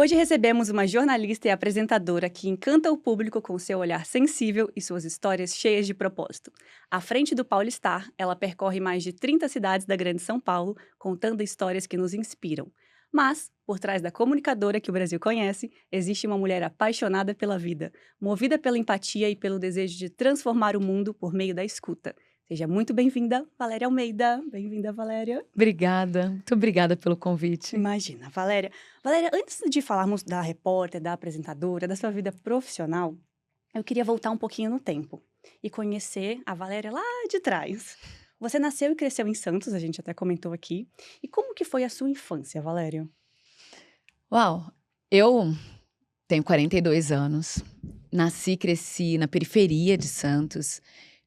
Hoje recebemos uma jornalista e apresentadora que encanta o público com seu olhar sensível e suas histórias cheias de propósito. À frente do Paulistar, ela percorre mais de 30 cidades da Grande São Paulo, contando histórias que nos inspiram. Mas, por trás da comunicadora que o Brasil conhece, existe uma mulher apaixonada pela vida, movida pela empatia e pelo desejo de transformar o mundo por meio da escuta. Seja muito bem-vinda, Valéria Almeida. Bem-vinda, Valéria. Obrigada, muito obrigada pelo convite. Imagina, Valéria. Valéria, antes de falarmos da repórter, da apresentadora, da sua vida profissional, eu queria voltar um pouquinho no tempo e conhecer a Valéria lá de trás. Você nasceu e cresceu em Santos, a gente até comentou aqui. E como que foi a sua infância, Valéria? Uau, eu tenho 42 anos, nasci e cresci na periferia de Santos,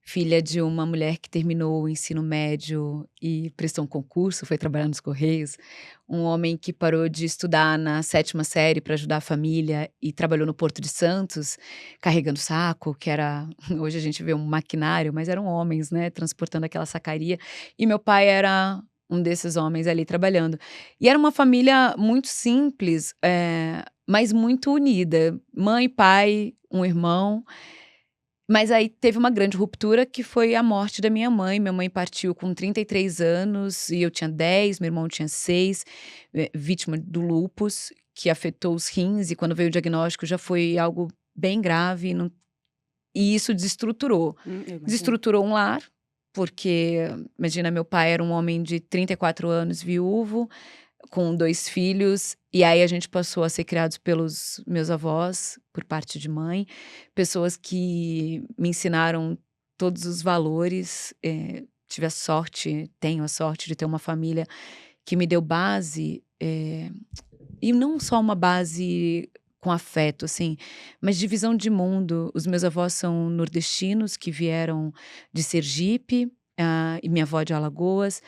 filha de uma mulher que terminou o ensino médio e prestou um concurso, foi trabalhar nos Correios, um homem que parou de estudar na 7ª série para ajudar a família e trabalhou no Porto de Santos, carregando saco, que era hoje a gente vê um maquinário, mas eram homens, né, transportando aquela sacaria, e meu pai era um desses homens ali trabalhando. E era uma família muito simples, mas muito unida, mãe, pai, um irmão. Mas aí teve uma grande ruptura que foi a morte da minha mãe partiu com 33 anos e eu tinha 10, meu irmão tinha 6, vítima do lúpus, que afetou os rins e quando veio o diagnóstico já foi algo bem grave, e isso desestruturou. Eu imagino. Desestruturou um lar, porque imagina, meu pai era um homem de 34 anos, viúvo, com 2 filhos, e aí a gente passou a ser criados pelos meus avós, por parte de mãe, pessoas que me ensinaram todos os valores, tive a sorte, tenho a sorte de ter uma família que me deu base, e não só uma base com afeto, assim, mas de visão de mundo. Os meus avós são nordestinos que vieram de Sergipe, e minha avó de Alagoas,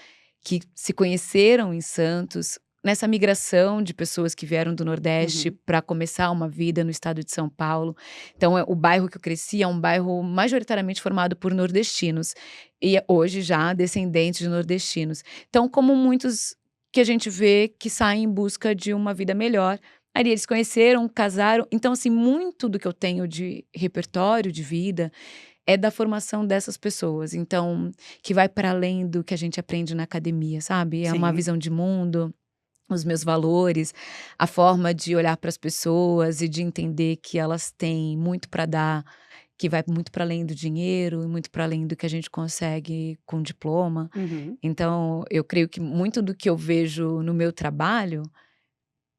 que se conheceram em Santos, nessa migração de pessoas que vieram do Nordeste Uhum. para começar uma vida no estado de São Paulo. Então, o bairro que eu cresci é um bairro majoritariamente formado por nordestinos, e hoje já descendentes de nordestinos. Então, como muitos que a gente vê que saem em busca de uma vida melhor, ali eles conheceram, casaram. Então, assim, muito do que eu tenho de repertório de vida é da formação dessas pessoas, então, que vai para além do que a gente aprende na academia, sabe? É uma Sim. visão de mundo, os meus valores, a forma de olhar para as pessoas e de entender que elas têm muito para dar, que vai muito para além do dinheiro e muito para além do que a gente consegue com diploma. Uhum. Então, eu creio que muito do que eu vejo no meu trabalho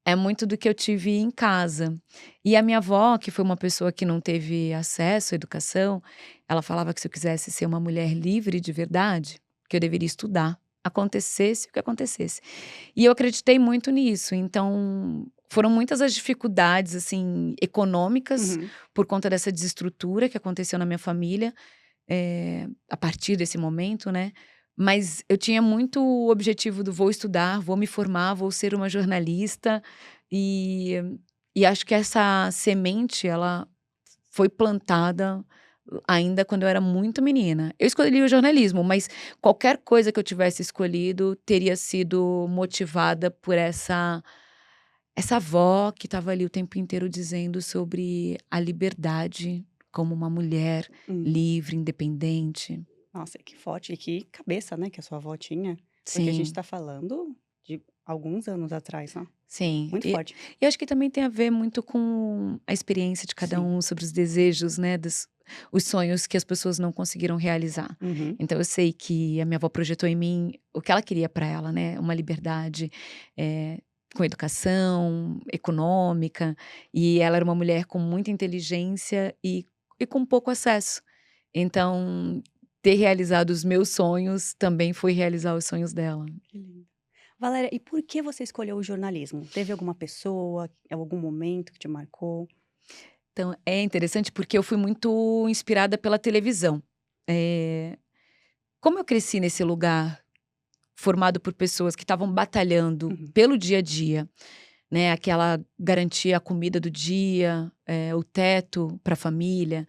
é muito do que eu tive em casa. E a minha avó, que foi uma pessoa que não teve acesso à educação, ela falava que se eu quisesse ser uma mulher livre de verdade, que eu deveria estudar, acontecesse o que acontecesse. E eu acreditei muito nisso, então foram muitas as dificuldades, assim, econômicas, Uhum. por conta dessa desestrutura que aconteceu na minha família, a partir desse momento, né. Mas eu tinha muito o objetivo do vou estudar, vou me formar, vou ser uma jornalista, e e acho que essa semente ela foi plantada ainda quando eu era muito menina. Eu escolhi o jornalismo, mas qualquer coisa que eu tivesse escolhido teria sido motivada por essa avó que estava ali o tempo inteiro dizendo sobre a liberdade como uma mulher Hum. livre, independente. Nossa, que forte e que cabeça, né, que a sua avó tinha. Porque a gente Sim, está falando de alguns anos atrás, né? sim. Muito forte. E acho que também tem a ver muito com a experiência de cada Sim. um, sobre os desejos, né, os sonhos que as pessoas não conseguiram realizar. Uhum. Então eu sei que a minha avó projetou em mim o que ela queria para ela, né, uma liberdade, com educação, econômica, e ela era uma mulher com muita inteligência e com pouco acesso. Então, ter realizado os meus sonhos também foi realizar os sonhos dela. Que lindo. Valéria, e por que você escolheu o jornalismo? Teve alguma pessoa, algum momento que te marcou? Então, é interessante porque eu fui muito inspirada pela televisão. Eh, Como eu cresci nesse lugar formado por pessoas que estavam batalhando Uhum. pelo dia a dia, né, aquela garantia a comida do dia, o teto para a família,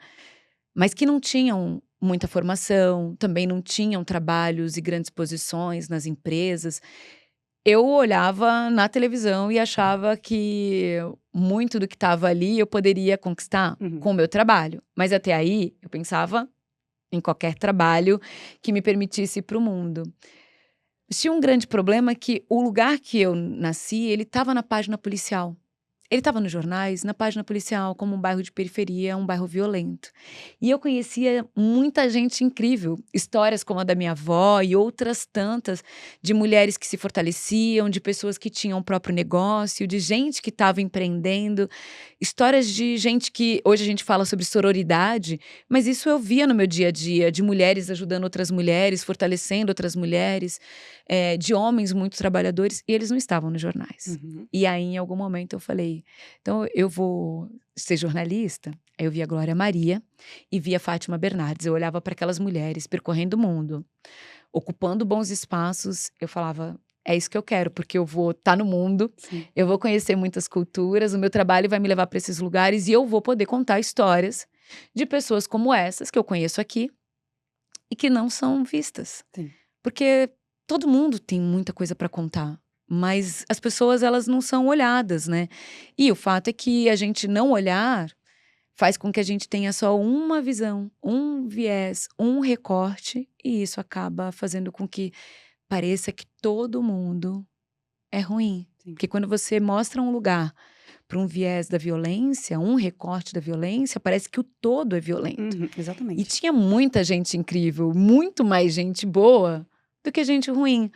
mas que não tinham muita formação, também não tinham trabalhos e grandes posições nas empresas. eu olhava na televisão e achava que muito do que estava ali eu poderia conquistar Uhum. com o meu trabalho. Mas até aí, eu pensava em qualquer trabalho que me permitisse ir para o mundo. Tinha um grande problema que o lugar que eu nasci, ele estava na página policial. Ele estava nos jornais, na página policial, como um bairro de periferia, um bairro violento. E eu conhecia muita gente incrível, histórias como a da minha avó e outras tantas, de mulheres que se fortaleciam, de pessoas que tinham o próprio negócio, de gente que estava empreendendo, histórias de gente que hoje a gente fala sobre sororidade, mas isso eu via no meu dia a dia, de mulheres ajudando outras mulheres, fortalecendo outras mulheres, de homens muito trabalhadores, e eles não estavam nos jornais. Uhum. E aí, em algum momento, eu falei: então eu vou ser jornalista? Aí eu via a Glória Maria e via a Fátima Bernardes. Eu olhava para aquelas mulheres percorrendo o mundo, ocupando bons espaços. Eu falava: é isso que eu quero, porque eu vou estar no mundo, Sim. eu vou conhecer muitas culturas, o meu trabalho vai me levar para esses lugares e eu vou poder contar histórias de pessoas como essas que eu conheço aqui e que não são vistas. Sim. Porque todo mundo tem muita coisa para contar, mas as pessoas elas não são olhadas, né. E o fato é que a gente não olhar faz com que a gente tenha só uma visão, um viés, um recorte, e isso acaba fazendo com que pareça que todo mundo é ruim. Sim. Porque quando você mostra um lugar para um viés da violência, um recorte da violência, parece que o todo é violento. Uhum. E Exatamente. tinha muita gente incrível, muito mais gente boa do que gente ruim.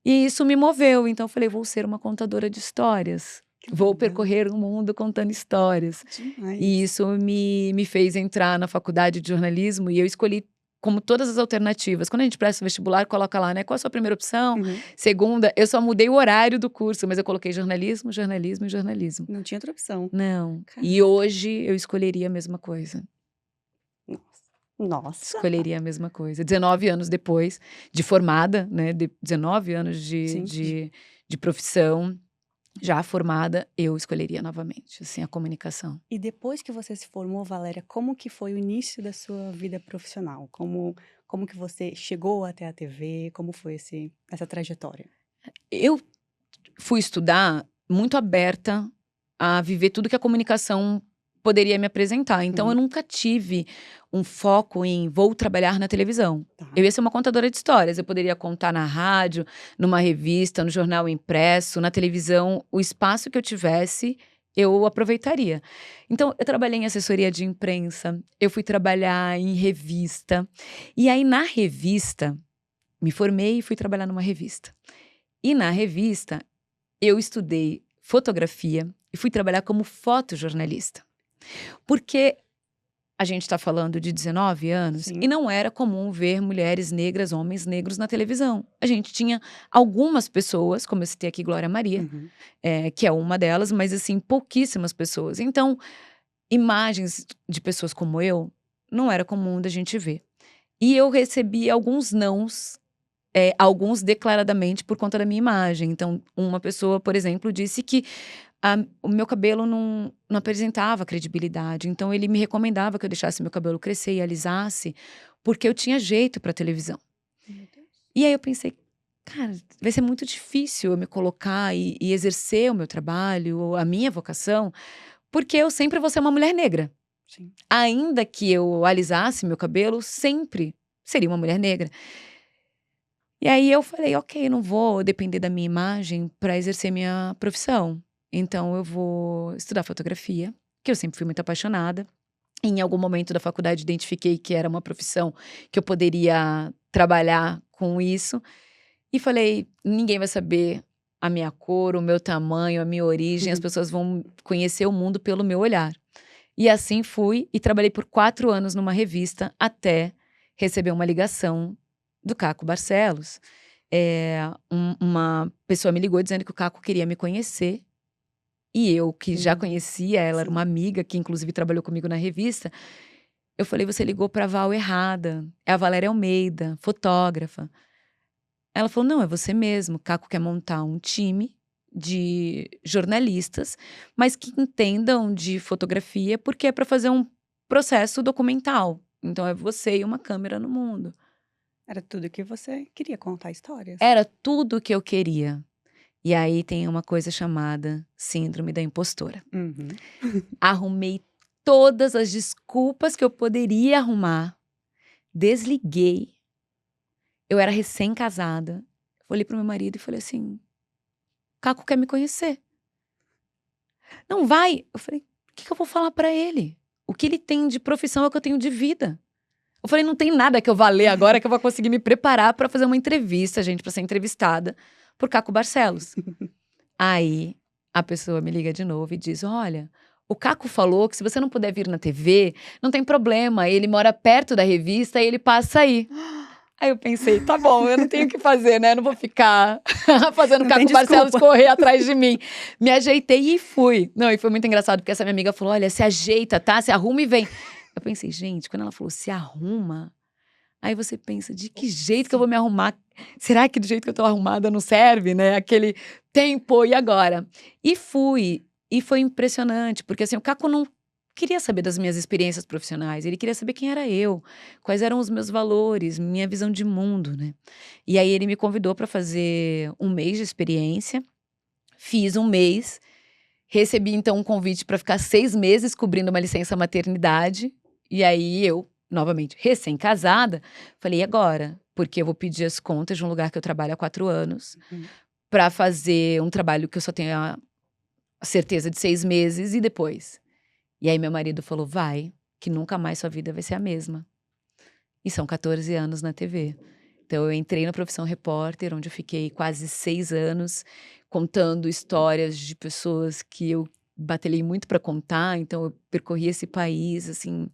E isso me moveu, então eu falei: "Vou ser uma contadora de histórias. Que Vou legal. percorrer o mundo contando histórias". E Demais. isso me fez entrar na faculdade de jornalismo e eu escolhi como todas as alternativas. Quando a gente presta o vestibular, coloca lá, né, qual a sua primeira opção, Uhum. segunda, eu só mudei o horário do curso, mas eu coloquei jornalismo, jornalismo e jornalismo. Não tinha outra opção. Não, e Caraca. hoje eu escolheria a mesma coisa. Nossa. Escolheria a mesma coisa. 19 anos depois de formada, né, 19 anos de Sim. de de profissão, já formada, eu escolheria novamente, assim, a comunicação. E depois que você se formou, Valéria, como que foi o início da sua vida profissional? Como que você chegou até a TV? Como foi essa trajetória? Eu fui estudar muito aberta a viver tudo que a comunicação poderia me apresentar, então eu Uhum. nunca tive um foco em vou trabalhar na televisão. Tá. Eu ia ser uma contadora de histórias, eu poderia contar na rádio, numa revista, no jornal impresso, na televisão, o espaço que eu tivesse, eu aproveitaria. Então eu trabalhei em assessoria de imprensa, eu fui trabalhar em revista, e aí na revista, me formei e fui trabalhar numa revista. E na revista, eu estudei fotografia e fui trabalhar como fotojornalista. Porque a gente está falando de 19 anos e Sim. não era comum ver mulheres negras, homens negros na televisão. A gente tinha algumas pessoas, como eu citei aqui Glória Maria, Uhum. que é uma delas, mas assim, pouquíssimas pessoas. Então, imagens de pessoas como eu não era comum da gente ver. E eu recebi alguns nãos, alguns declaradamente por conta da minha imagem. Então, uma pessoa, por exemplo, disse que o meu cabelo não apresentava credibilidade, então ele me recomendava que eu deixasse meu cabelo crescer e alisasse, porque eu tinha jeito para televisão. Meu Deus. E aí eu pensei: "Cara, vai ser muito difícil eu me colocar e exercer o meu trabalho, a minha vocação, porque eu sempre vou ser uma mulher negra. Sim. Ainda que eu alisasse meu cabelo, sempre seria uma mulher negra". E aí eu falei: "Ok, não vou depender da minha imagem para exercer minha profissão. Então eu vou estudar fotografia", que eu sempre fui muito apaixonada. Em algum momento da faculdade identifiquei que era uma profissão que eu poderia trabalhar com isso. E falei: "Ninguém vai saber a minha cor, o meu tamanho, a minha origem, as pessoas vão conhecer o mundo pelo meu olhar". E assim fui e trabalhei por 4 anos numa revista, até receber uma ligação do Caco Barcelos. Uma pessoa me ligou dizendo que o Caco queria me conhecer, e eu que já Uhum. conhecia, ela era Sim. uma amiga que inclusive trabalhou comigo na revista, eu falei: "Você ligou pra Val errada, é a Valéria Almeida, fotógrafa". Ela falou: "Não, é você mesmo, o Caco quer montar um time de jornalistas, mas que entendam de fotografia, porque é para fazer um processo documental. Então é você e uma câmera no mundo". Era tudo que você queria contar histórias. Era tudo o que eu queria. E aí tem uma coisa chamada síndrome da impostora. Uhum. Arrumei todas as desculpas que eu poderia arrumar. Desliguei. Eu era recém-casada. Olhei pro meu marido e falei assim: Caco quer me conhecer. Não vai. Eu falei: o que eu vou falar pra ele? O que ele tem de profissão é o que eu tenho de vida. Eu falei: não tem nada que eu vá ler agora que eu vou conseguir me preparar pra fazer uma entrevista, gente, pra ser entrevistada por Caco Barcelos. Aí a pessoa me liga de novo e diz: olha, o Caco falou que se você não puder vir na TV, não tem problema, ele mora perto da revista e ele passa aí. Aí eu pensei: tá bom, eu não tenho o que fazer, né? Eu não vou ficar fazendo Não tem Caco Barcelos desculpa. correr atrás de mim. Me ajeitei e fui. Não, e foi muito engraçado, porque essa minha amiga falou: olha, se ajeita, tá? Se arruma e vem. Eu pensei: gente, quando ela falou se arruma, aí você pensa: de que jeito que eu vou me arrumar? Será que do jeito que eu tô arrumada não serve, né? Aquele tempo, e agora? E fui. E foi impressionante, porque assim, o Caco não queria saber das minhas experiências profissionais, ele queria saber quem era eu, quais eram os meus valores, minha visão de mundo, né? E aí ele me convidou para fazer um mês de experiência, fiz um mês, recebi então um convite para ficar 6 meses cobrindo uma licença maternidade, e aí eu, novamente, recém-casada, falei: e agora? Porque eu vou pedir as contas de um lugar que eu trabalho há 4 anos, Uhum. para fazer um trabalho que eu só tenho a certeza de 6 meses e depois. E aí meu marido falou: vai, que nunca mais sua vida vai ser a mesma. E são 14 anos na TV. Então eu entrei na profissão repórter, onde eu fiquei quase 6 anos, contando histórias de pessoas que eu batalhei muito para contar. Então eu percorri esse país, assim,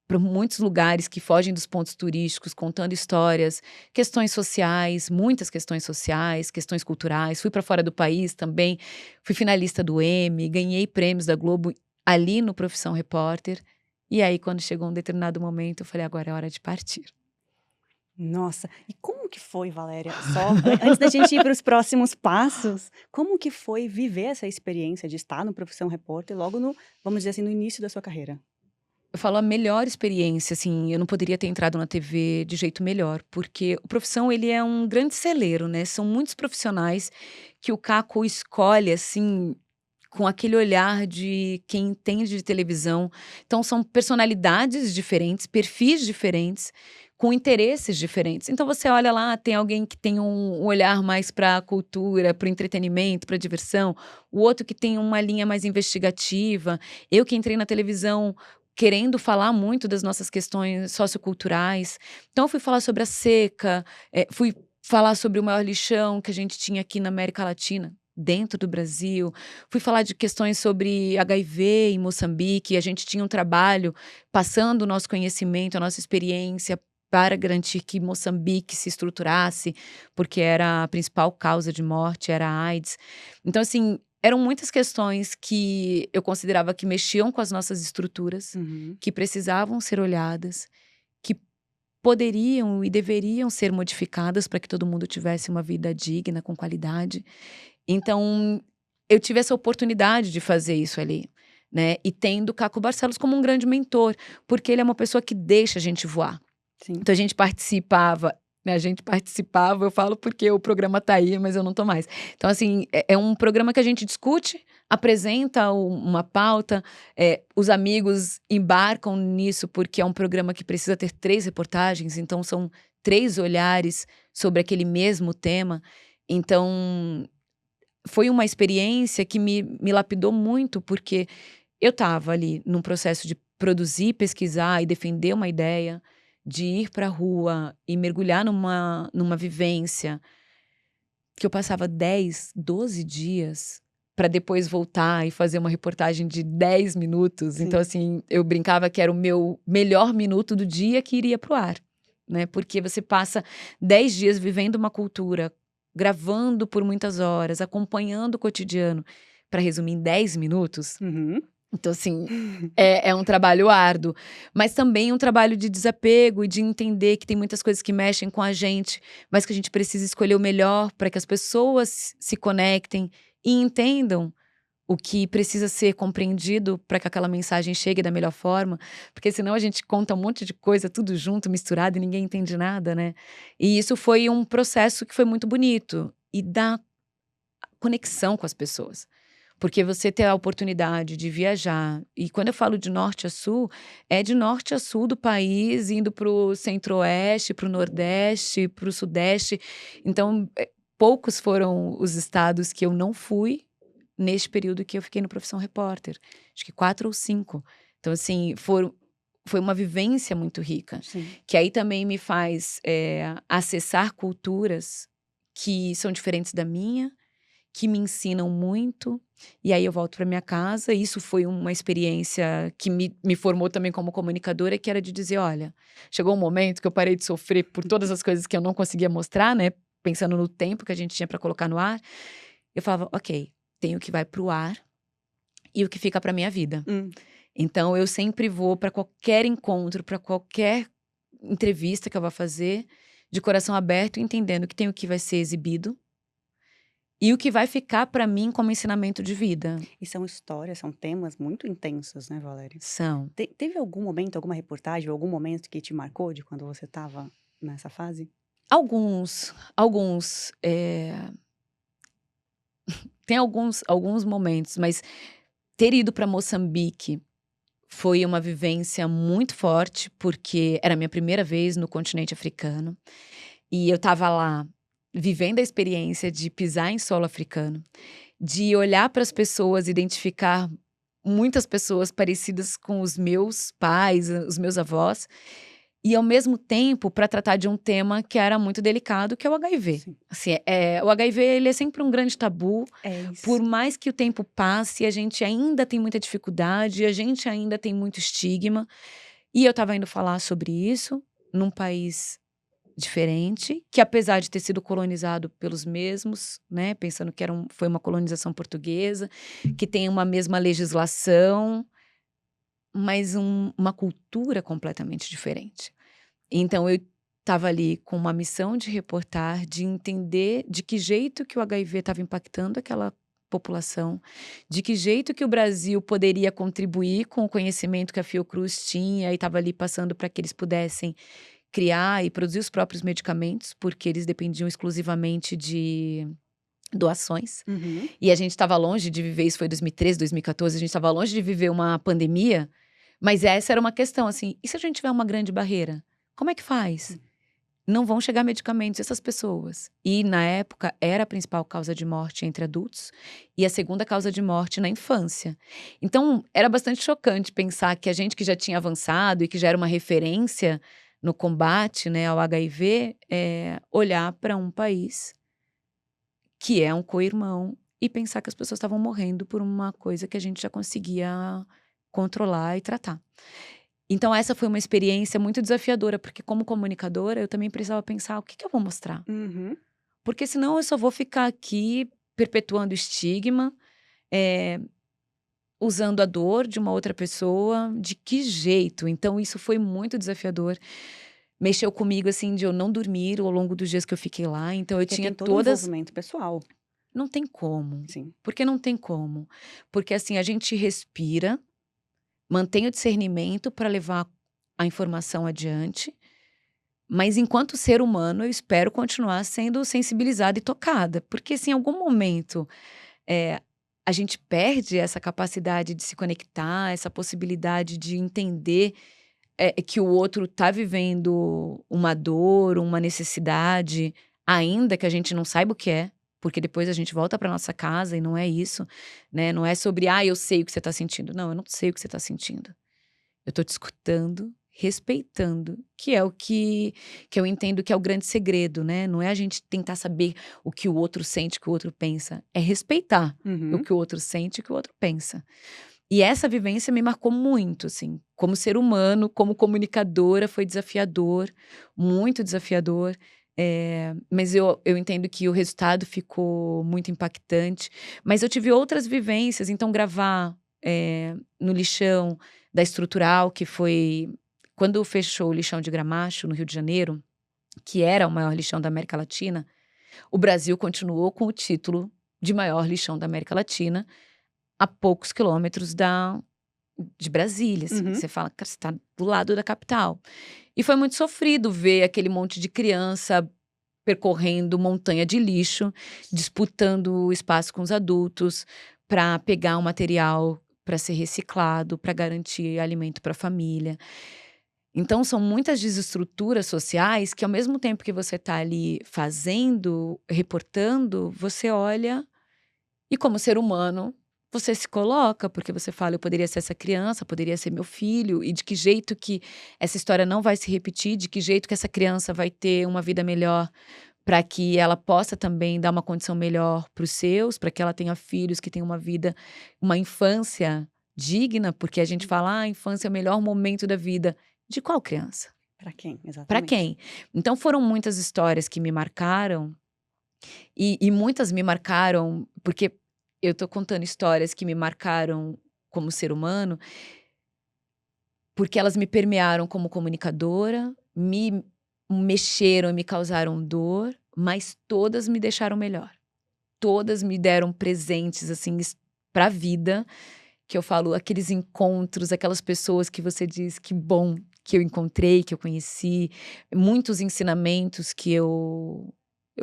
para muitos lugares que fogem dos pontos turísticos, contando histórias, questões sociais, muitas questões sociais, questões culturais. Fui para fora do país também, fui finalista do Emmy, ganhei prêmios da Globo ali no Profissão Repórter. E aí, quando chegou um determinado momento, eu falei: agora é hora de partir. Nossa, e como que foi, Valéria? Só antes da gente ir para os próximos passos, como que foi viver essa experiência de estar no Profissão Repórter logo no, vamos dizer assim, no início da sua carreira? Eu falo a melhor experiência, assim, eu não poderia ter entrado na TV de jeito melhor, porque o Profissão, ele é um grande celeiro, né? São muitos profissionais que o Caco escolhe, assim, com aquele olhar de quem entende de televisão. Então são personalidades diferentes, perfis diferentes, com interesses diferentes. Então você olha lá, tem alguém que tem um olhar mais para a cultura, para o entretenimento, para a diversão, o outro que tem uma linha mais investigativa. Eu que entrei na televisão querendo falar muito das nossas questões socioculturais. Então eu fui falar sobre a seca, fui falar sobre o maior lixão que a gente tinha aqui na América Latina, dentro do Brasil. Fui falar de questões sobre HIV em Moçambique. A gente tinha um trabalho passando o nosso conhecimento, a nossa experiência para garantir que Moçambique se estruturasse, porque era a principal causa de morte, era a AIDS. Então, assim, eram muitas questões que eu considerava que mexiam com as nossas estruturas, Uhum. que precisavam ser olhadas, que poderiam e deveriam ser modificadas para que todo mundo tivesse uma vida digna, com qualidade. Então, eu tive essa oportunidade de fazer isso ali, né? E tendo Caco Barcelos como um grande mentor, porque ele é uma pessoa que deixa a gente voar. Sim. Então a gente participava, né? A gente participava, eu falo porque o programa tá aí, mas eu não tô mais. Então, assim, é um programa que a gente discute, apresenta uma pauta, os amigos embarcam nisso, porque é um programa que precisa ter 3 reportagens, então são 3 olhares sobre aquele mesmo tema. Então foi uma experiência que me lapidou muito, porque eu estava ali num processo de produzir, pesquisar e defender uma ideia, de ir para a rua e mergulhar numa vivência, que eu passava 10, 12 dias para depois voltar e fazer uma reportagem de 10 minutos. Então, Sim. assim, eu brincava que era o meu melhor minuto do dia que iria para o ar, né? Porque você passa 10 dias vivendo uma cultura, gravando por muitas horas, acompanhando o cotidiano, para resumir em 10 minutos. Uhum. Então, assim, é um trabalho árduo, mas também um trabalho de desapego e de entender que tem muitas coisas que mexem com a gente, mas que a gente precisa escolher o melhor para que as pessoas se conectem e entendam o que precisa ser compreendido para que aquela mensagem chegue da melhor forma, porque senão a gente conta um monte de coisa, tudo junto, misturado e ninguém entende nada, né? E isso foi um processo que foi muito bonito. E conexão com as pessoas. Porque você ter a oportunidade de viajar, e quando eu falo de norte a sul, é de norte a sul do país, indo para o centro-oeste, para o nordeste, para o sudeste. Então, poucos foram os estados que eu não fui neste período que eu fiquei no Profissão Repórter. Acho que 4 ou 5. Então, assim, foi uma vivência muito rica. Sim. Que aí também me faz acessar culturas que são diferentes da minha, que me ensinam muito, e aí eu volto para minha casa. Isso foi uma experiência que me formou também como comunicadora, que era de dizer, olha, chegou um momento que eu parei de sofrer por todas as coisas que eu não conseguia mostrar, né? Pensando no tempo que a gente tinha para colocar no ar, eu falava, ok, tem o que vai pro ar e o que fica para minha vida. Então eu sempre vou para qualquer encontro, para qualquer entrevista que eu vá fazer, de coração aberto, entendendo que tem o que vai ser exibido e o que vai ficar para mim como ensinamento de vida. E são histórias, são temas muito intensos, né, Valéria? São. Teve algum momento, alguma reportagem, algum momento que te marcou de quando você estava nessa fase? Alguns. Tem alguns momentos, mas ter ido para Moçambique foi uma vivência muito forte, porque era a minha primeira vez no continente africano. E eu estava lá vivendo a experiência de pisar em solo africano, de olhar para as pessoas, identificar muitas pessoas parecidas com os meus pais, os meus avós, e ao mesmo tempo para tratar de um tema que era muito delicado, que é o HIV. Sim. Assim, o HIV ele é sempre um grande tabu. É isso. Por mais que o tempo passe, a gente ainda tem muita dificuldade, a gente ainda tem muito estigma. E eu estava indo falar sobre isso num país diferente, que apesar de ter sido colonizado pelos mesmos, né, pensando que foi uma colonização portuguesa, que tem uma mesma legislação, mas uma cultura completamente diferente. Então eu estava ali com uma missão de reportar, de entender de que jeito que o HIV estava impactando aquela população, de que jeito que o Brasil poderia contribuir com o conhecimento que a Fiocruz tinha e estava ali passando para que eles pudessem criar e produzir os próprios medicamentos, porque eles dependiam exclusivamente de doações. E a gente estava longe de viver, isso foi 2013, 2014, a gente estava longe de viver uma pandemia, mas essa era uma questão, assim, e se a gente tiver uma grande barreira? Como é que faz? Não vão chegar medicamentos a essas pessoas. E, na época, era a principal causa de morte entre adultos e a segunda causa de morte na infância. Então, era bastante chocante pensar que a gente que já tinha avançado e que já era uma referência no combate, né, ao HIV, olhar para um país que é um co-irmão e pensar que as pessoas estavam morrendo por uma coisa que a gente já conseguia controlar e tratar. Então essa foi uma experiência muito desafiadora, porque como comunicadora eu também precisava pensar o que eu vou mostrar. Porque senão eu só vou ficar aqui perpetuando estigma, usando a dor de uma outra pessoa, de que jeito? Então isso foi muito desafiador. Mexeu comigo, assim, de eu não dormir ao longo dos dias que eu fiquei lá. Então eu Porque tinha tem todo um todas. envolvimento pessoal. Não tem como. Sim. Porque não tem como. Porque assim, a gente respira, mantém o discernimento para levar a informação adiante, mas enquanto ser humano eu espero continuar sendo sensibilizada e tocada, porque se em algum momento a gente perde essa capacidade de se conectar, essa possibilidade de entender que o outro está vivendo uma dor, uma necessidade, ainda que a gente não saiba o que é, porque depois a gente volta para nossa casa e não é isso, né? Não é sobre, eu sei o que você está sentindo. Não, eu não sei o que você está sentindo. Eu tô te escutando, respeitando, que é o que eu entendo que é o grande segredo, né? Não é a gente tentar saber o que o outro sente, o que o outro pensa. É respeitar o que o outro sente e o que o outro pensa. E essa vivência me marcou muito, assim. Como ser humano, como comunicadora, foi desafiador, muito desafiador. Mas eu entendo que o resultado ficou muito impactante. Mas eu tive outras vivências, então gravar no lixão da Estrutural, que foi quando fechou o lixão de Gramacho, no Rio de Janeiro, que era o maior lixão da América Latina, o Brasil continuou com o título de maior lixão da América Latina, a poucos quilômetros de Brasília, assim. Você fala, cara, você está do lado da capital. E foi muito sofrido ver aquele monte de criança percorrendo montanha de lixo, disputando o espaço com os adultos para pegar o material para ser reciclado, para garantir alimento para a família. Então, são muitas desestruturas sociais que, ao mesmo tempo que você está ali fazendo, reportando, você olha e, como ser humano, você se coloca, porque você fala, eu poderia ser essa criança, poderia ser meu filho, e de que jeito que essa história não vai se repetir, de que jeito que essa criança vai ter uma vida melhor, para que ela possa também dar uma condição melhor para os seus, para que ela tenha filhos que tenham uma vida, uma infância digna, porque a gente fala, a infância é o melhor momento da vida. De qual criança? Para quem, Para exatamente. quem? Então foram muitas histórias que me marcaram, e muitas me marcaram, porque eu tô contando histórias que me marcaram como ser humano, porque elas me permearam como comunicadora, me mexeram e me causaram dor, mas todas me deixaram melhor. Todas me deram presentes, assim, para a vida, que eu falo, aqueles encontros, aquelas pessoas que você diz: "Que bom que eu encontrei, que eu conheci", muitos ensinamentos que eu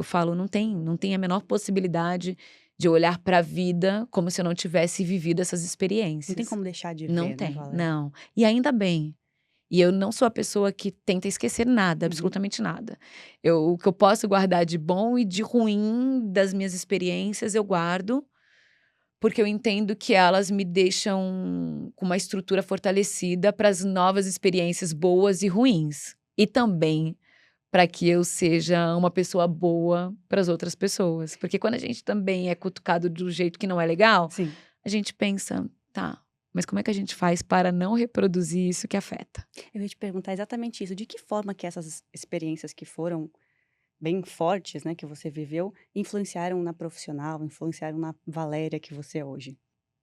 falo, não tem a menor possibilidade de eu olhar para a vida como se eu não tivesse vivido essas Não tem experiências. como deixar de Não ver, né, tem, Valéria? não. E ainda bem. E eu não sou a pessoa que tenta esquecer nada, Uhum. absolutamente nada. O que eu posso guardar de bom e de ruim das minhas experiências, eu guardo, porque eu entendo que elas me deixam com uma estrutura fortalecida para as novas experiências boas e ruins. E também para que eu seja uma pessoa boa para as outras pessoas. Porque quando a gente também é cutucado do jeito que não é legal, Sim. a gente pensa, tá, mas como é que a gente faz para não reproduzir isso que afeta? Eu ia te perguntar exatamente isso, de que forma que essas experiências que foram bem fortes, né, que você viveu, influenciaram na profissional, influenciaram na Valéria que você é hoje?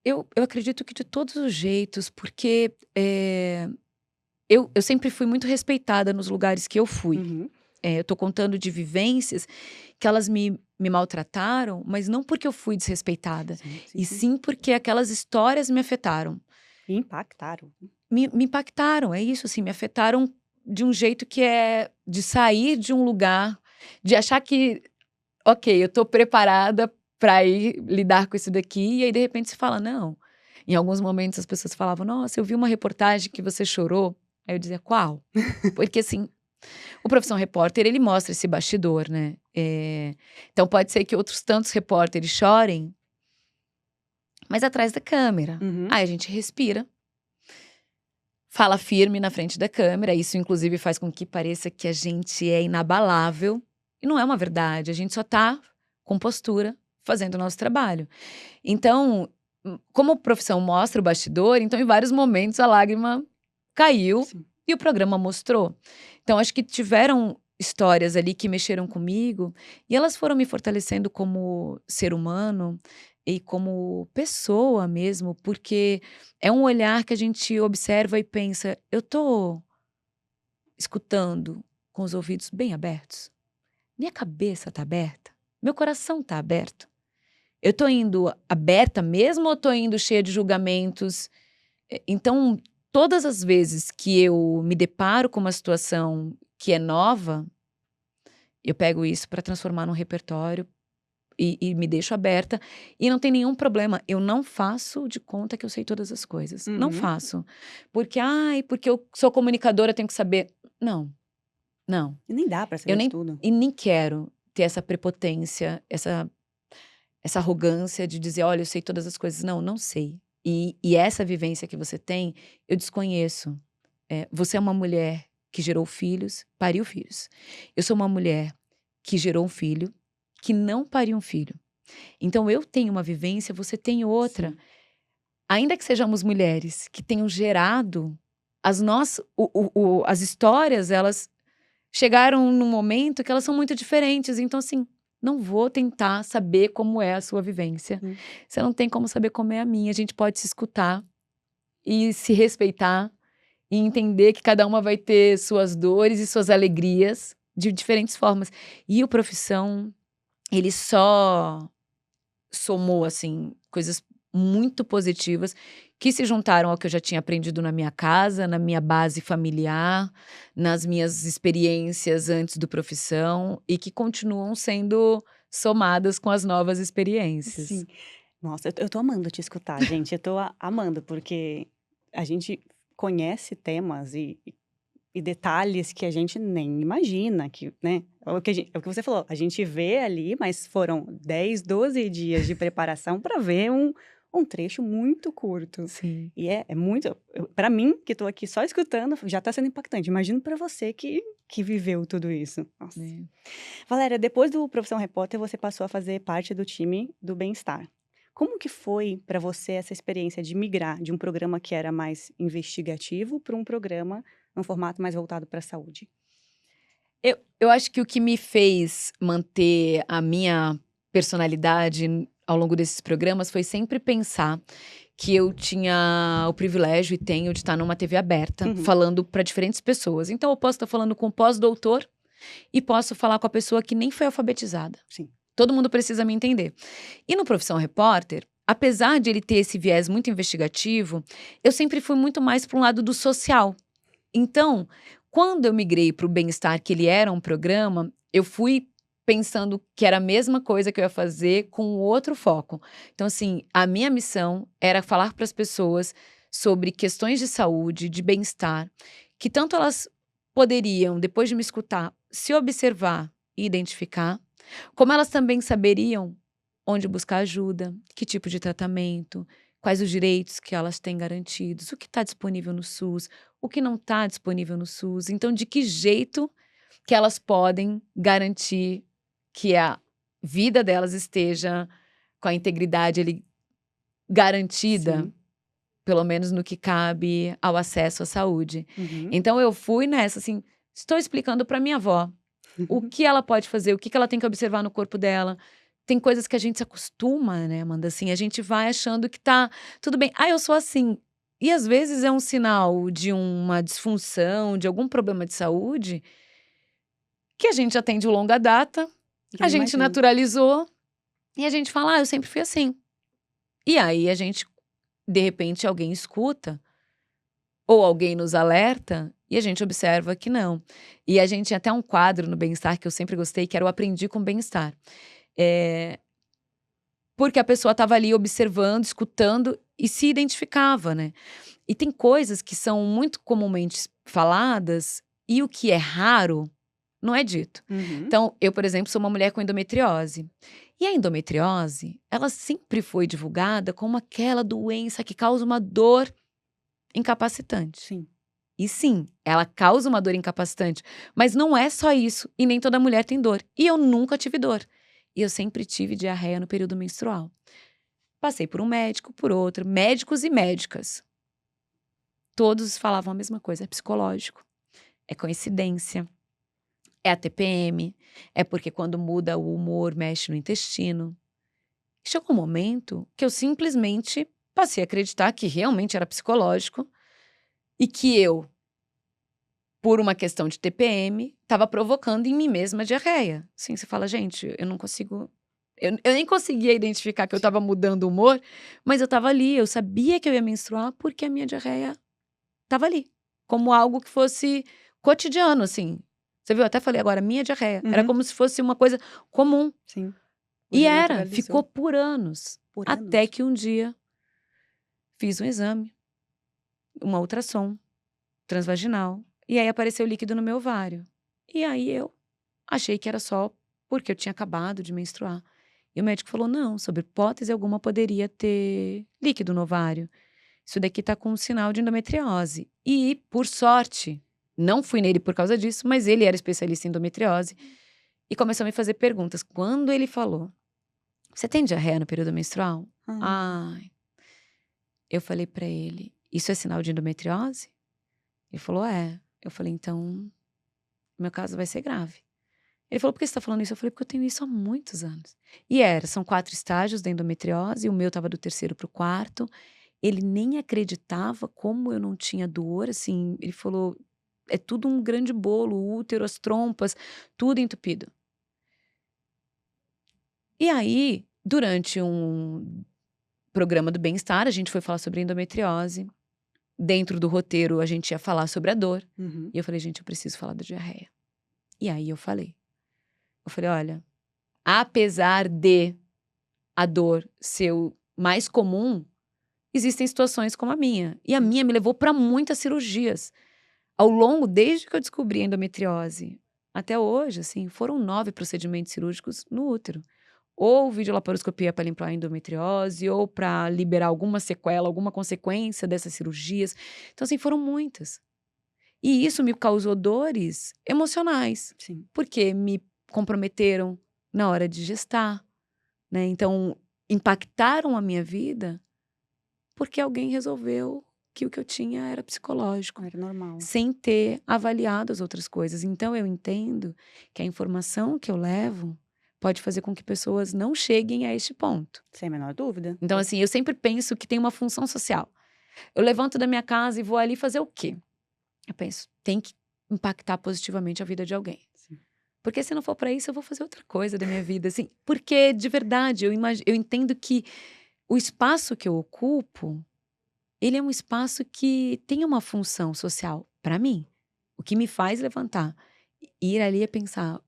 Eu acredito que de todos os jeitos, porque eu sempre fui muito respeitada nos lugares que eu fui. Uhum. Eu tô contando de vivências que elas me maltrataram, mas não porque eu fui desrespeitada, Sim, sim, e sim. sim porque aquelas histórias me afetaram. E impactaram. Me impactaram, é isso, assim, me afetaram de um jeito que é de sair de um lugar, de achar que, ok, eu tô preparada para ir lidar com isso daqui, e aí de repente se fala, não. Em alguns momentos as pessoas falavam, nossa, eu vi uma reportagem que você chorou. Aí eu dizia, qual? Porque assim, o Profissão Repórter, ele mostra esse bastidor, né? Então pode ser que outros tantos repórteres chorem, mas atrás da câmera. Uhum. Aí a gente respira, fala firme na frente da câmera, isso inclusive faz com que pareça que a gente é inabalável, e não é uma verdade, a gente só tá com postura, fazendo o nosso trabalho. Então, como a profissão mostra o bastidor, então em vários momentos a lágrima caiu Sim. e o programa mostrou. Então acho que tiveram histórias ali que mexeram comigo, e elas foram me fortalecendo como ser humano e como pessoa mesmo, porque é um olhar que a gente observa e pensa: "Eu tô escutando com os ouvidos bem abertos? Minha cabeça tá aberta? Meu coração tá aberto? Eu tô indo aberta mesmo ou tô indo cheia de julgamentos?" Então, todas as vezes que eu me deparo com uma situação que é nova, eu pego isso para transformar num repertório e me deixo aberta, e não tem nenhum problema, eu não faço de conta que eu sei todas as coisas, não Uhum. faço. Porque, "Ai, porque eu sou comunicadora, tenho que saber". Não, não. E nem dá pra Eu saber de nem tudo. e nem quero ter essa prepotência, essa arrogância de dizer: "Olha, eu sei todas as coisas". Não, não sei. E essa vivência que você tem, eu desconheço. Você é uma mulher que gerou filhos, pariu filhos. Eu sou uma mulher que gerou um filho, que não pariu um filho. Então eu tenho uma vivência, você tem outra. Sim. Ainda que sejamos mulheres que tenham gerado, as nossas as histórias, elas chegaram num momento que elas são muito diferentes, então assim, não vou tentar saber como é a sua vivência. Hum. Você não tem como saber como é a minha, a gente pode se escutar e se respeitar e entender que cada uma vai ter suas dores e suas alegrias de diferentes formas. E o Profissão, ele só somou, assim, coisas muito positivas, que se juntaram ao que eu já tinha aprendido na minha casa, na minha base familiar, nas minhas experiências antes do profissão e que continuam sendo somadas com as novas experiências. Sim. Nossa, eu tô amando te escutar, gente. Eu tô amando, porque a gente conhece temas e detalhes que a gente nem imagina, que, né? É o que você falou, a gente vê ali, mas foram 10, 12 dias de preparação para ver um trecho muito curto. Sim. E é muito. Para mim, que tô aqui só escutando, já tá sendo impactante. Imagino para você que viveu tudo isso. Nossa. É. Valéria, depois do Profissão Repórter, você passou a fazer parte do time do Bem-Estar. Como que foi para você essa experiência de migrar de um programa que era mais investigativo para um programa num formato mais voltado para a saúde? Eu acho que o que me fez manter a minha personalidade ao longo desses programas foi sempre pensar que eu tinha o privilégio e tenho de estar numa TV aberta, Uhum, falando para diferentes pessoas. Então eu posso estar falando com o pós-doutor e posso falar com a pessoa que nem foi alfabetizada. sim. Todo mundo precisa me entender. E no Profissão Repórter, apesar de ele ter esse viés muito investigativo, eu sempre fui muito mais para um lado do social. Então, quando eu migrei para o Bem-Estar, que ele era um programa, eu fui pensando que era a mesma coisa que eu ia fazer com outro foco. Então, assim, a minha missão era falar para as pessoas sobre questões de saúde, de bem-estar, que tanto elas poderiam, depois de me escutar, se observar e identificar, como elas também saberiam onde buscar ajuda, que tipo de tratamento, quais os direitos que elas têm garantidos, o que está disponível no SUS, o que não está disponível no SUS. Então, de que jeito que elas podem garantir que a vida delas esteja com a integridade ali garantida, Sim. pelo menos no que cabe ao acesso à saúde. Uhum. Então, eu fui nessa, assim, estou explicando para minha avó o que ela pode fazer, o que ela tem que observar no corpo dela. Tem coisas que a gente se acostuma, né, Amanda? Assim, a gente vai achando que tá tudo bem. Ah, eu sou assim. E às vezes é um sinal de uma disfunção, de algum problema de saúde, que a gente já tem de longa data, Que a nem gente imagino. naturalizou e a gente fala, eu sempre fui assim. E aí a gente, de repente, alguém escuta ou alguém nos alerta e a gente observa que não. E a gente tinha até um quadro no Bem-Estar que eu sempre gostei, que era o Aprendi com Bem-Estar. Eh, Porque a pessoa estava ali observando, escutando e se identificava, né. E tem coisas que são muito comumente faladas e o que é raro não é dito. Uhum. Então, eu, por exemplo, sou uma mulher com endometriose. E a endometriose, ela sempre foi divulgada como aquela doença que causa uma dor incapacitante. Sim. E sim, ela causa uma dor incapacitante, mas não é só isso, e nem toda mulher tem dor. E eu nunca tive dor. E eu sempre tive diarreia no período menstrual. Passei por um médico, por outro, médicos e médicas. Todos falavam a mesma coisa: é psicológico, é coincidência, é a TPM, é porque quando muda o humor mexe no intestino. Chegou um momento que eu simplesmente passei a acreditar que realmente era psicológico e que eu, por uma questão de TPM, estava provocando em mim mesma diarreia. Sim, você fala: "Gente, eu não consigo". Eu nem conseguia identificar que eu estava mudando o humor, mas eu estava ali, eu sabia que eu ia menstruar, porque a minha diarreia estava ali, como algo que fosse cotidiano, assim. Você viu, eu até falei agora, minha diarreia, era Uhum. como se fosse uma coisa comum. Sim. E Você era, ficou naturalizou por anos, por até anos. que um dia fiz um exame, uma ultrassom transvaginal, e aí apareceu líquido no meu ovário. E aí eu achei que era só porque eu tinha acabado de menstruar. E o médico falou: "Não, sob hipótese alguma poderia ter líquido no ovário. Isso daqui tá com um sinal de endometriose". E, por sorte, não fui nele por causa disso, mas ele era especialista em endometriose e começou a me fazer perguntas. Quando ele falou: "Você tem diarreia no período menstrual?" Hum. Ai, eu falei pra ele: "Isso é sinal de endometriose?" Ele falou: "É". Eu falei: "Então, meu caso vai ser grave". Ele falou: "Por que você tá falando isso?" Eu falei: "Porque eu tenho isso há muitos anos". E são 4 estágios da endometriose, o meu estava do terceiro para o quarto. Ele nem acreditava como eu não tinha dor, assim, ele falou: "É tudo um grande bolo, o útero, as trompas, tudo entupido". E aí, durante programa do bem-estar, a gente foi falar sobre endometriose. Dentro do roteiro, a gente ia falar sobre a dor. Uhum. E eu falei, gente, eu preciso falar da diarreia. E aí eu falei, olha, apesar de a dor ser o mais comum, existem situações como a minha. E a minha me levou para muitas cirurgias. Ao longo, desde que eu descobri a endometriose até hoje, assim, foram 9 procedimentos cirúrgicos no útero. Ou videolaparoscopia para limpar a endometriose, ou para liberar alguma sequela, alguma consequência dessas cirurgias. Então, assim, foram muitas. E isso me causou dores emocionais, Sim. porque me comprometeram na hora de gestar, né? Então, impactaram a minha vida porque alguém resolveu que o que eu tinha era psicológico, Era normal. sem ter avaliado as outras coisas. Então, eu entendo que a informação que eu levo pode fazer com que pessoas não cheguem a este ponto. Sem a menor dúvida. Então, assim, eu sempre penso que tem uma função social. Eu levanto da minha casa e vou ali fazer o quê? Eu penso, tem que impactar positivamente a vida de alguém. Sim. Porque se não for para isso, eu vou fazer outra coisa da minha vida, assim. Porque, de verdade, eu entendo que o espaço que eu ocupo, ele é um espaço que tem uma função social para mim. O que me faz levantar, ir ali é pensar,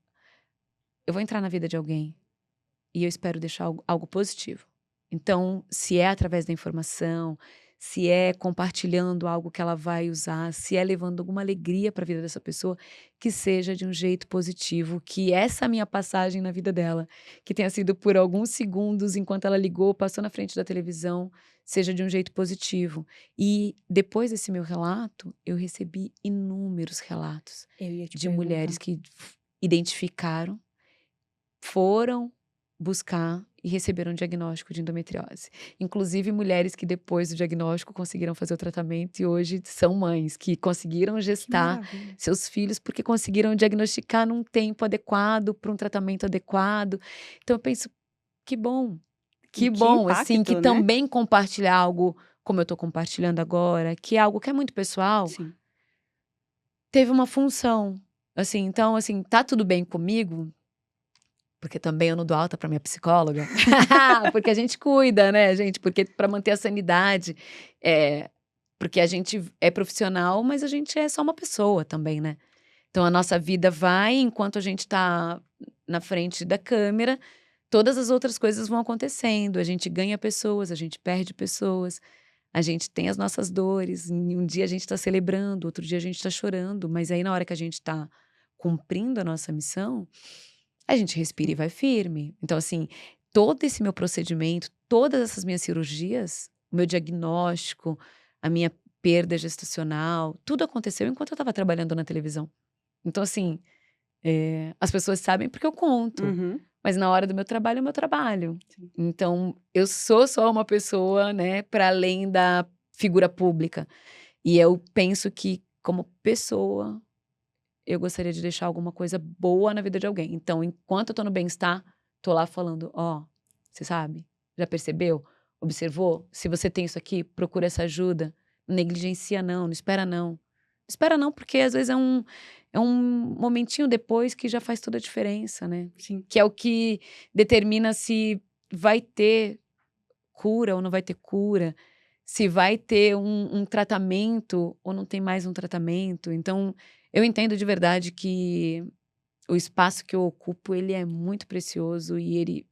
eu vou entrar na vida de alguém e eu espero deixar algo positivo. Então, se é através da informação, se é compartilhando algo que ela vai usar, se é levando alguma alegria para a vida dessa pessoa, que seja de um jeito positivo, que essa minha passagem na vida dela, que tenha sido por alguns segundos enquanto ela ligou, passou na frente da televisão, seja de um jeito positivo. E depois desse meu relato, eu recebi inúmeros relatos Eu ia te de perguntar. mulheres que identificaram, foram buscar e receberam um diagnóstico de endometriose. Inclusive mulheres que depois do diagnóstico conseguiram fazer o tratamento e hoje são mães, que conseguiram Que gestar maravilha. seus filhos porque conseguiram diagnosticar num tempo adequado, para um tratamento adequado. Então eu penso, que E que bom, assim, que impacto, né? também compartilhar algo como eu estou compartilhando agora, que é algo que é muito pessoal, Sim. teve uma função. Assim, então, assim, tá tudo bem comigo? Porque também eu não dou alta para minha psicóloga. Porque a gente cuida, né, gente? Porque para manter a sanidade, porque a gente é profissional, mas a gente é só uma pessoa também, né? Então a nossa vida vai enquanto a gente tá na frente da câmera, todas as outras coisas vão acontecendo. A gente ganha pessoas, a gente perde pessoas, a gente tem as nossas dores. Um dia a gente tá celebrando, outro dia a gente tá chorando, mas aí na hora que a gente tá cumprindo a nossa missão, a gente respira e vai firme. Então, assim, todo esse meu procedimento, todas essas minhas cirurgias, o meu diagnóstico, a minha perda gestacional, tudo aconteceu enquanto eu estava trabalhando na televisão. Então, assim, as pessoas sabem porque eu conto, Uhum. mas na hora do meu trabalho é o meu trabalho. Sim. Então, eu sou só uma pessoa, né, para além da figura pública. E eu penso que, como pessoa, eu gostaria de deixar alguma coisa boa na vida de alguém. Então, enquanto eu tô no bem-estar, tô lá falando: "Ó, você sabe? Já percebeu? Observou? Se você tem isso aqui, procura essa ajuda. Não negligencia não, não espera não". Não espera não, porque às vezes é um momentinho depois que já faz toda a diferença, né. Sim. Que é o que determina se vai ter cura ou não vai ter cura, se vai ter um tratamento ou não tem mais um tratamento. Então, eu entendo de verdade que o espaço que eu ocupo, ele é muito precioso e ele,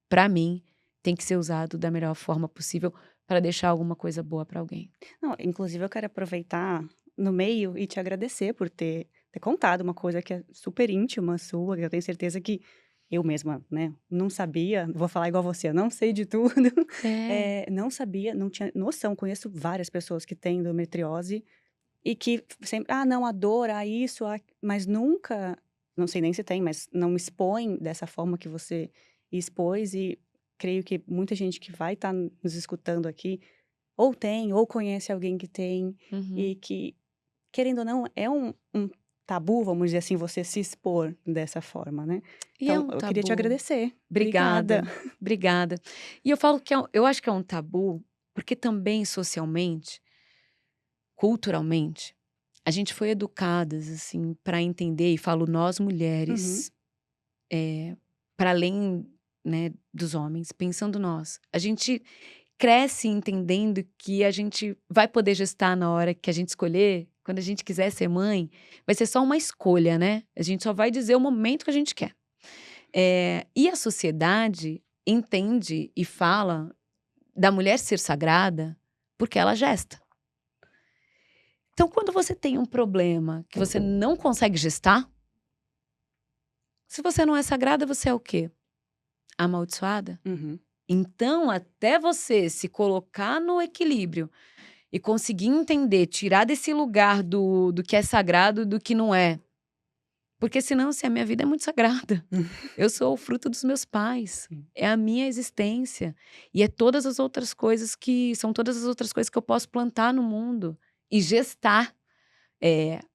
para mim, tem que ser usado da melhor forma possível para deixar alguma coisa boa para alguém. Não, inclusive eu quero aproveitar no meio e te agradecer por ter contado uma coisa que é super íntima sua, que eu tenho certeza que eu mesma, né, não sabia, vou falar igual você, eu não sei de tudo, É. não sabia, não tinha noção, conheço várias pessoas que têm endometriose e que sempre: "Ah, não, a dor, ah, isso, ah", mas nunca, não sei nem se tem, mas não expõe dessa forma que você expôs e creio que muita gente que vai estar nos escutando aqui ou tem, ou conhece alguém que tem, Uhum. e que, querendo ou não, é um tabu, vamos dizer assim, você se expor dessa forma, né. E é Então um eu queria te tabu. agradecer. Obrigada. Obrigada, obrigada. E eu falo que eu acho que é um tabu, porque também socialmente, culturalmente, a gente foi educadas, assim, para entender, e falo nós Uhum, mulheres, para além, né, dos homens, pensando nós, a gente cresce entendendo que a gente vai poder gestar na hora que a gente escolher, quando a gente quiser ser mãe, vai ser só uma escolha, né? A gente só vai dizer o momento que a gente quer. E a sociedade entende e fala da mulher ser sagrada porque ela gesta. Então, quando você tem um problema que você não consegue gestar, se você não é sagrada, você é o quê? Amaldiçoada? Uhum. Então, até você se colocar no equilíbrio e conseguir entender, tirar desse lugar do que é sagrado do que não é. Porque senão, assim, a minha vida é muito sagrada. Eu sou o fruto dos meus pais. Sim. É a minha existência. E é todas as outras coisas que... São todas as outras coisas que eu posso plantar no mundo e gestar.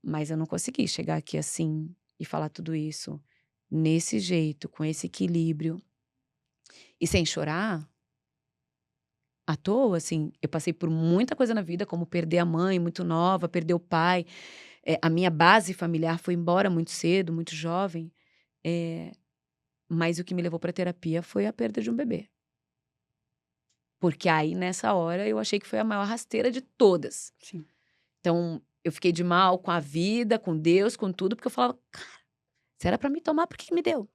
Mas eu não consegui chegar aqui assim e falar tudo isso nesse jeito, com esse equilíbrio. E sem chorar, à toa, assim. Eu passei por muita coisa na vida, como perder a mãe muito nova, perder o pai. A minha base familiar foi embora muito cedo, muito jovem. Mas o que me levou para terapia foi a perda de um bebê. Porque aí, nessa hora, eu achei que foi a maior rasteira de todas. Sim. Então, eu fiquei de mal com a vida, com Deus, com tudo, porque eu falava, cara, se era para me tomar, por que me deu?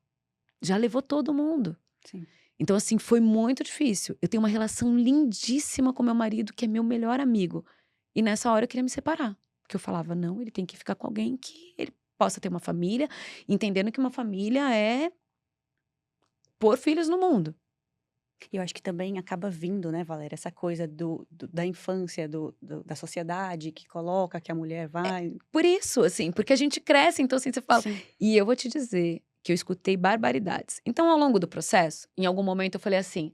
Já levou todo mundo. Sim. Então, assim, foi muito difícil. Eu tenho uma relação lindíssima com meu marido, que é meu melhor amigo. E nessa hora eu queria me separar. Porque eu falava, não, ele tem que ficar com alguém que ele possa ter uma família, entendendo que uma família é pôr filhos no mundo. E eu acho que também acaba vindo, né, Valéria, essa coisa da infância, da sociedade que coloca que a mulher vai. Por isso, assim, porque a gente cresce, então assim, você fala. Sim. E eu vou te dizer que eu escutei barbaridades. Então, ao longo do processo, em algum momento eu falei assim,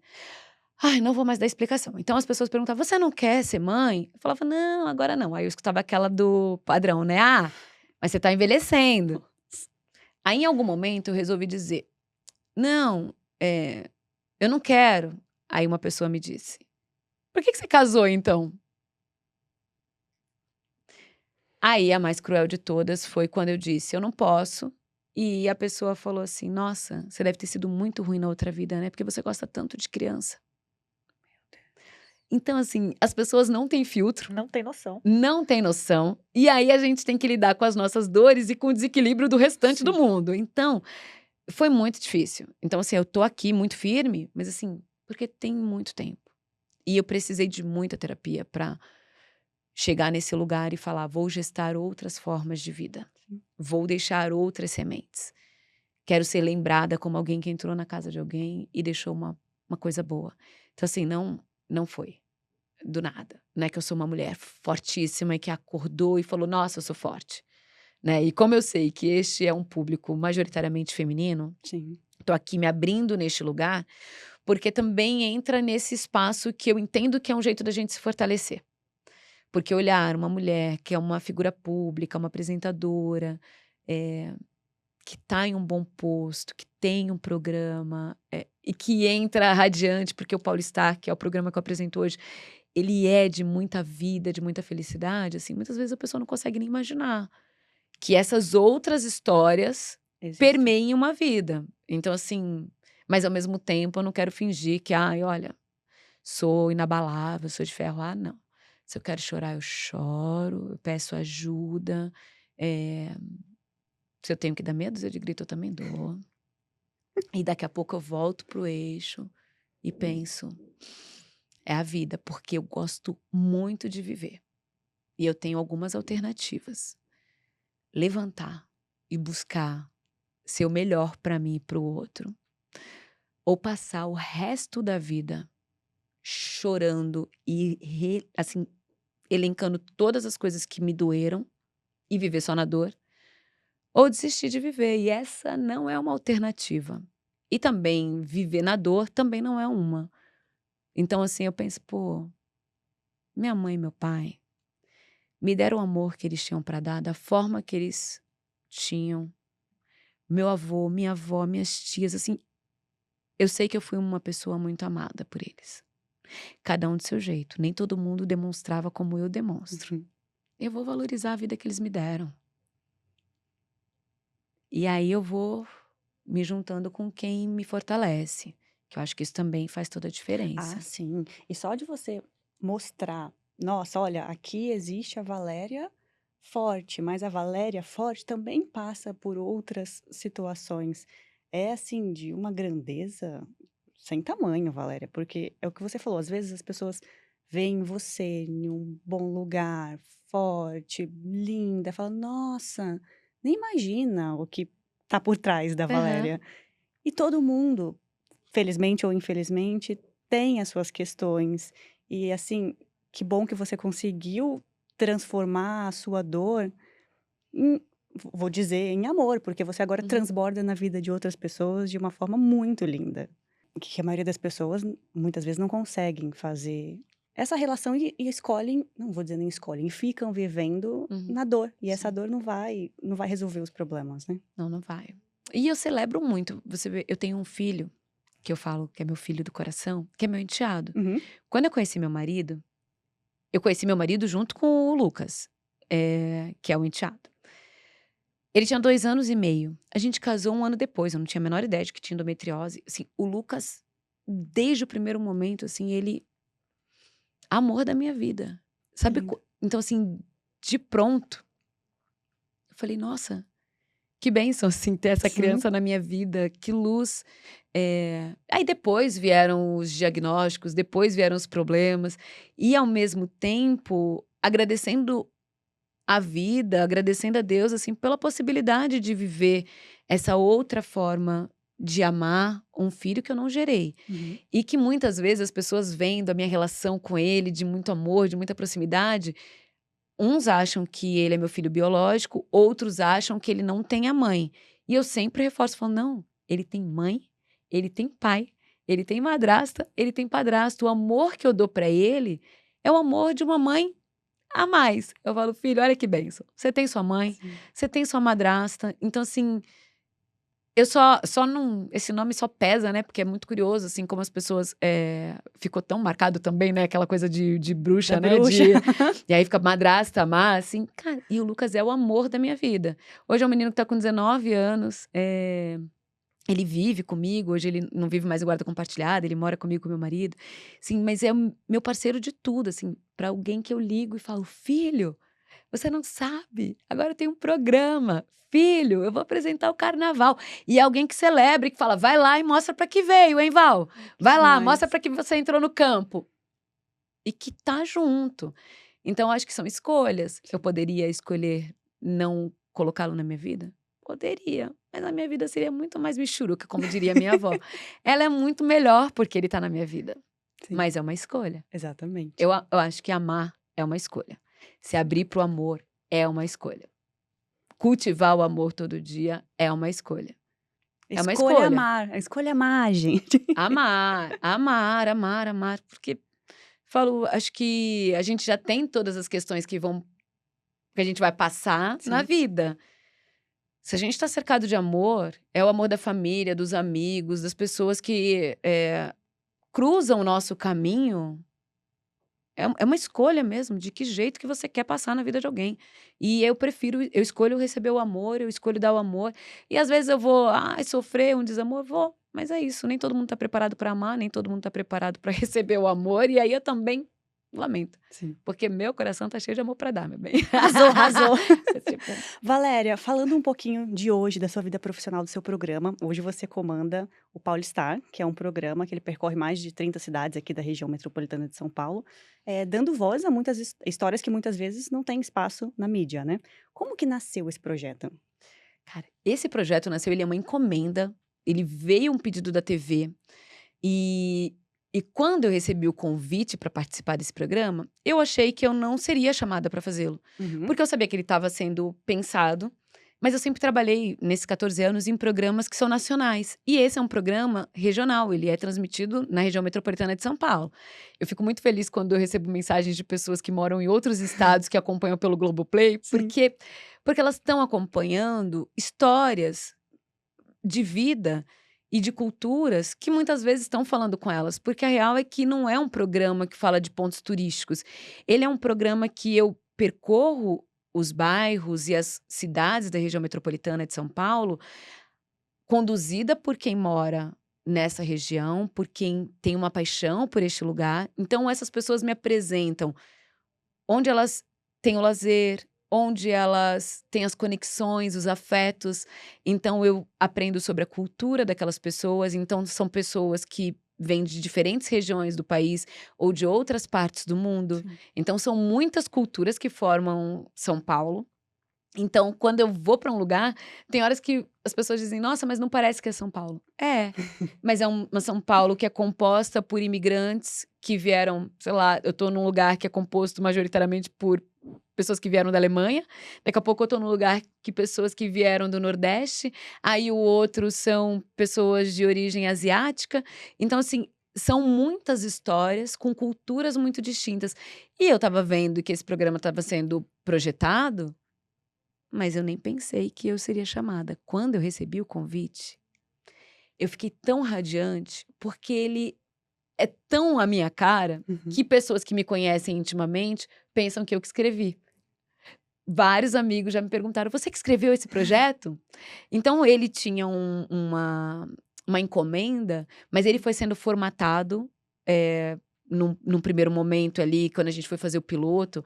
ai, não vou mais dar explicação. Então as pessoas perguntavam, você não quer ser mãe? Eu falava, não, agora não. Aí eu escutava aquela do padrão, né? Ah, mas você tá envelhecendo. Aí em algum momento eu resolvi dizer, não, eu não quero. Aí uma pessoa me disse, por que você casou então? Aí a mais cruel de todas foi quando eu disse, eu não posso. E a pessoa falou assim, nossa, você deve ter sido muito ruim na outra vida, né? Porque você gosta tanto de criança. Então, assim, as pessoas não têm filtro, Não tem noção. não têm noção. E aí a gente tem que lidar com as nossas dores e com o desequilíbrio do restante do Sim. mundo. Então, foi muito difícil. Então, assim, eu tô aqui muito firme, mas assim, porque tem muito tempo. E eu precisei de muita terapia pra chegar nesse lugar e falar, vou gestar outras formas de vida. Vou deixar outras sementes. Quero ser lembrada como alguém que entrou na casa de alguém e deixou uma coisa boa. Então, assim, não foi do nada. Não é que eu sou uma mulher fortíssima e que acordou e falou, nossa, eu sou forte. Né? E como eu sei que este é um público majoritariamente feminino, Sim. tô aqui me abrindo neste lugar, porque também entra nesse espaço que eu entendo que é um jeito da gente se fortalecer. Porque olhar uma mulher que é uma figura pública, uma apresentadora, que está em um bom posto, que tem um programa, e que entra radiante, porque o Paulistar, que é o programa que eu apresento hoje, ele é de muita vida, de muita felicidade, assim, muitas vezes a pessoa não consegue nem imaginar que essas outras histórias Existe. permeiem uma vida. Então, assim, mas ao mesmo tempo eu não quero fingir que, ai, olha, sou inabalável, sou de ferro. Ah, não. Se eu quero chorar, eu choro, eu peço ajuda. Se eu tenho que dar meia dúzia de grito, eu também dou. E daqui a pouco eu volto pro eixo e penso, é a vida, porque eu gosto muito de viver. E eu tenho algumas alternativas. Levantar e buscar ser o melhor para mim e pro outro. Ou passar o resto da vida chorando e, assim, elencando todas as coisas que me doeram e viver só na dor. Ou desistir de viver. E essa não é uma alternativa. E também viver na dor também não é uma. Então, assim, eu penso, pô, minha mãe e meu pai me deram o amor que eles tinham para dar, da forma que eles tinham. Meu avô, minha avó, minhas tias, assim, eu sei que eu fui uma pessoa muito amada por eles. Cada um do seu jeito. Nem todo mundo demonstrava como eu demonstro. Uhum. Eu vou valorizar a vida que eles me deram. E aí eu vou me juntando com quem me fortalece, que eu acho que isso também faz toda a diferença. Ah, sim. E só de você mostrar, nossa, olha, aqui existe a Valéria forte, mas a Valéria forte também passa por outras situações. É assim, de uma grandeza sem tamanho, Valéria, porque é o que você falou, às vezes as pessoas veem você em um bom lugar, forte, linda, falam, nossa, nem imagina o que tá por trás da Aham. Valéria. E todo mundo, felizmente ou infelizmente, tem as suas questões. E assim, que bom que você conseguiu transformar a sua dor em, vou dizer, em amor, porque você agora Uhum. transborda na vida de outras pessoas de uma forma muito linda. Que a maioria das pessoas, muitas vezes, não conseguem fazer essa relação e escolhem, não vou dizer nem escolhem, ficam vivendo Uhum. na dor. E essa Sim. dor não vai resolver os problemas, né? Não, não vai. E eu celebro muito. Você vê, eu tenho um filho, que eu falo que é meu filho do coração, que é meu enteado. Uhum. Quando eu conheci meu marido junto com o Lucas, que é o enteado. Ele tinha 2 anos e meio. A gente casou 1 ano depois, eu não tinha a menor ideia de que tinha endometriose. Assim, o Lucas, desde o primeiro momento, assim, ele amor da minha vida. Que Sabe, lindo. então assim, de pronto, eu falei: "Nossa, que bênção, assim, ter essa Sim. criança na minha vida, que luz". Aí depois vieram os diagnósticos, depois vieram os problemas, e ao mesmo tempo agradecendo a vida, agradecendo a Deus, assim, pela possibilidade de viver essa outra forma de amar um filho que eu não gerei. Uhum. E que muitas vezes as pessoas vendo a minha relação com ele de muito amor, de muita proximidade, uns acham que ele é meu filho biológico, outros acham que ele não tem a mãe. E eu sempre reforço, falo: "Não, ele tem mãe, ele tem pai, ele tem madrasta, ele tem padrasto. O amor que eu dou pra ele é o amor de uma mãe a mais". Eu falo: "Filho, olha que bênção. Você tem sua mãe, Sim. você tem sua madrasta". Então, assim, eu só não esse nome só pesa, né, porque é muito curioso, assim, como as pessoas, ficou tão marcado também, né, aquela coisa de Da bruxa, né, bruxa. e aí fica madrasta, má, assim, cara, e o Lucas é o amor da minha vida. Hoje é um menino que tá com 19 anos, ele vive comigo, hoje ele não vive mais em guarda compartilhada, ele mora comigo com meu marido, sim, mas é o meu parceiro de tudo, assim, pra alguém que eu ligo e falo: "Filho, você não sabe, agora eu tenho um programa. Filho, eu vou apresentar o carnaval". E é alguém que celebra e que fala: "Vai lá e mostra pra que veio, hein, Val? Que Vai lá, mostra demais. pra que você entrou no campo". E que tá junto. Então acho que são escolhas. Eu poderia escolher não colocá-lo na minha vida? Poderia, mas a minha vida seria muito mais michuruca, como diria minha avó. Ela é muito melhor porque ele tá na minha vida, Sim, mas é uma escolha. exatamente. Eu acho que amar é uma escolha. Se abrir para o amor é uma escolha. Cultivar o amor todo dia é uma escolha. É uma escolha. Escolha amar, gente. Amar, amar, amar, amar, porque falo, acho que a gente já tem todas as questões que a gente vai passar na Sim, vida. Se a gente está cercado de amor, é o amor da família, dos amigos, das pessoas que cruzam o nosso caminho. É uma escolha mesmo, de que jeito que você quer passar na vida de alguém. E eu escolho receber o amor, eu escolho dar o amor. E às vezes eu vou, ai, sofrer um desamor, vou. Mas é isso, nem todo mundo tá preparado para amar, nem todo mundo tá preparado para receber o amor. E aí eu também lamento, sim. porque meu coração tá cheio de amor para dar, meu bem. Arrasou, arrasou. É tipo, Valéria, falando um pouquinho de hoje, da sua vida profissional, do seu programa, hoje você comanda o Paulistar, que é um programa que ele percorre mais de 30 cidades aqui da região metropolitana de São Paulo, dando voz a muitas histórias que muitas vezes não têm espaço na mídia, né. Como que nasceu esse projeto? cara, esse projeto nasceu, ele é uma encomenda, ele veio um pedido da TV. E e quando eu recebi o convite para participar desse programa, eu achei que eu não seria chamada para fazê-lo, Uhum, porque eu sabia que ele estava sendo pensado, mas eu sempre trabalhei, nesses 14 anos, em programas que são nacionais. E esse é um programa regional, ele é transmitido na região metropolitana de São Paulo. Eu fico muito feliz quando eu recebo mensagens de pessoas que moram em outros estados que acompanham pelo Globoplay, sim. porque elas estão acompanhando histórias de vida e de culturas que muitas vezes estão falando com elas, porque a real é que não é um programa que fala de pontos turísticos. Ele é um programa que eu percorro os bairros e as cidades da região metropolitana de São Paulo, conduzida por quem mora nessa região, por quem tem uma paixão por este lugar. Então, essas pessoas me apresentam onde elas têm o lazer, onde elas têm as conexões, os afetos. Então, eu aprendo sobre a cultura daquelas pessoas. Então, são pessoas que vêm de diferentes regiões do país ou de outras partes do mundo. Sim. Então, são muitas culturas que formam São Paulo. Então, quando eu vou para um lugar, tem horas que as pessoas dizem: "Nossa, mas não parece que é São Paulo". É, mas é uma São Paulo que é composta por imigrantes que vieram, sei lá, eu tô num lugar que é composto majoritariamente por pessoas que vieram da Alemanha, daqui a pouco eu tô num lugar que pessoas que vieram do Nordeste, aí o outro são pessoas de origem asiática. Então, assim, são muitas histórias com culturas muito distintas. E eu estava vendo que esse programa estava sendo projetado, mas eu nem pensei que eu seria chamada. Quando eu recebi o convite, eu fiquei tão radiante, porque ele é tão a minha cara, Uhum. que pessoas que me conhecem intimamente pensam que eu que escrevi. Vários amigos já me perguntaram: "Você que escreveu esse projeto?". Então ele tinha uma encomenda, mas ele foi sendo formatado, num primeiro momento ali, quando a gente foi fazer o piloto,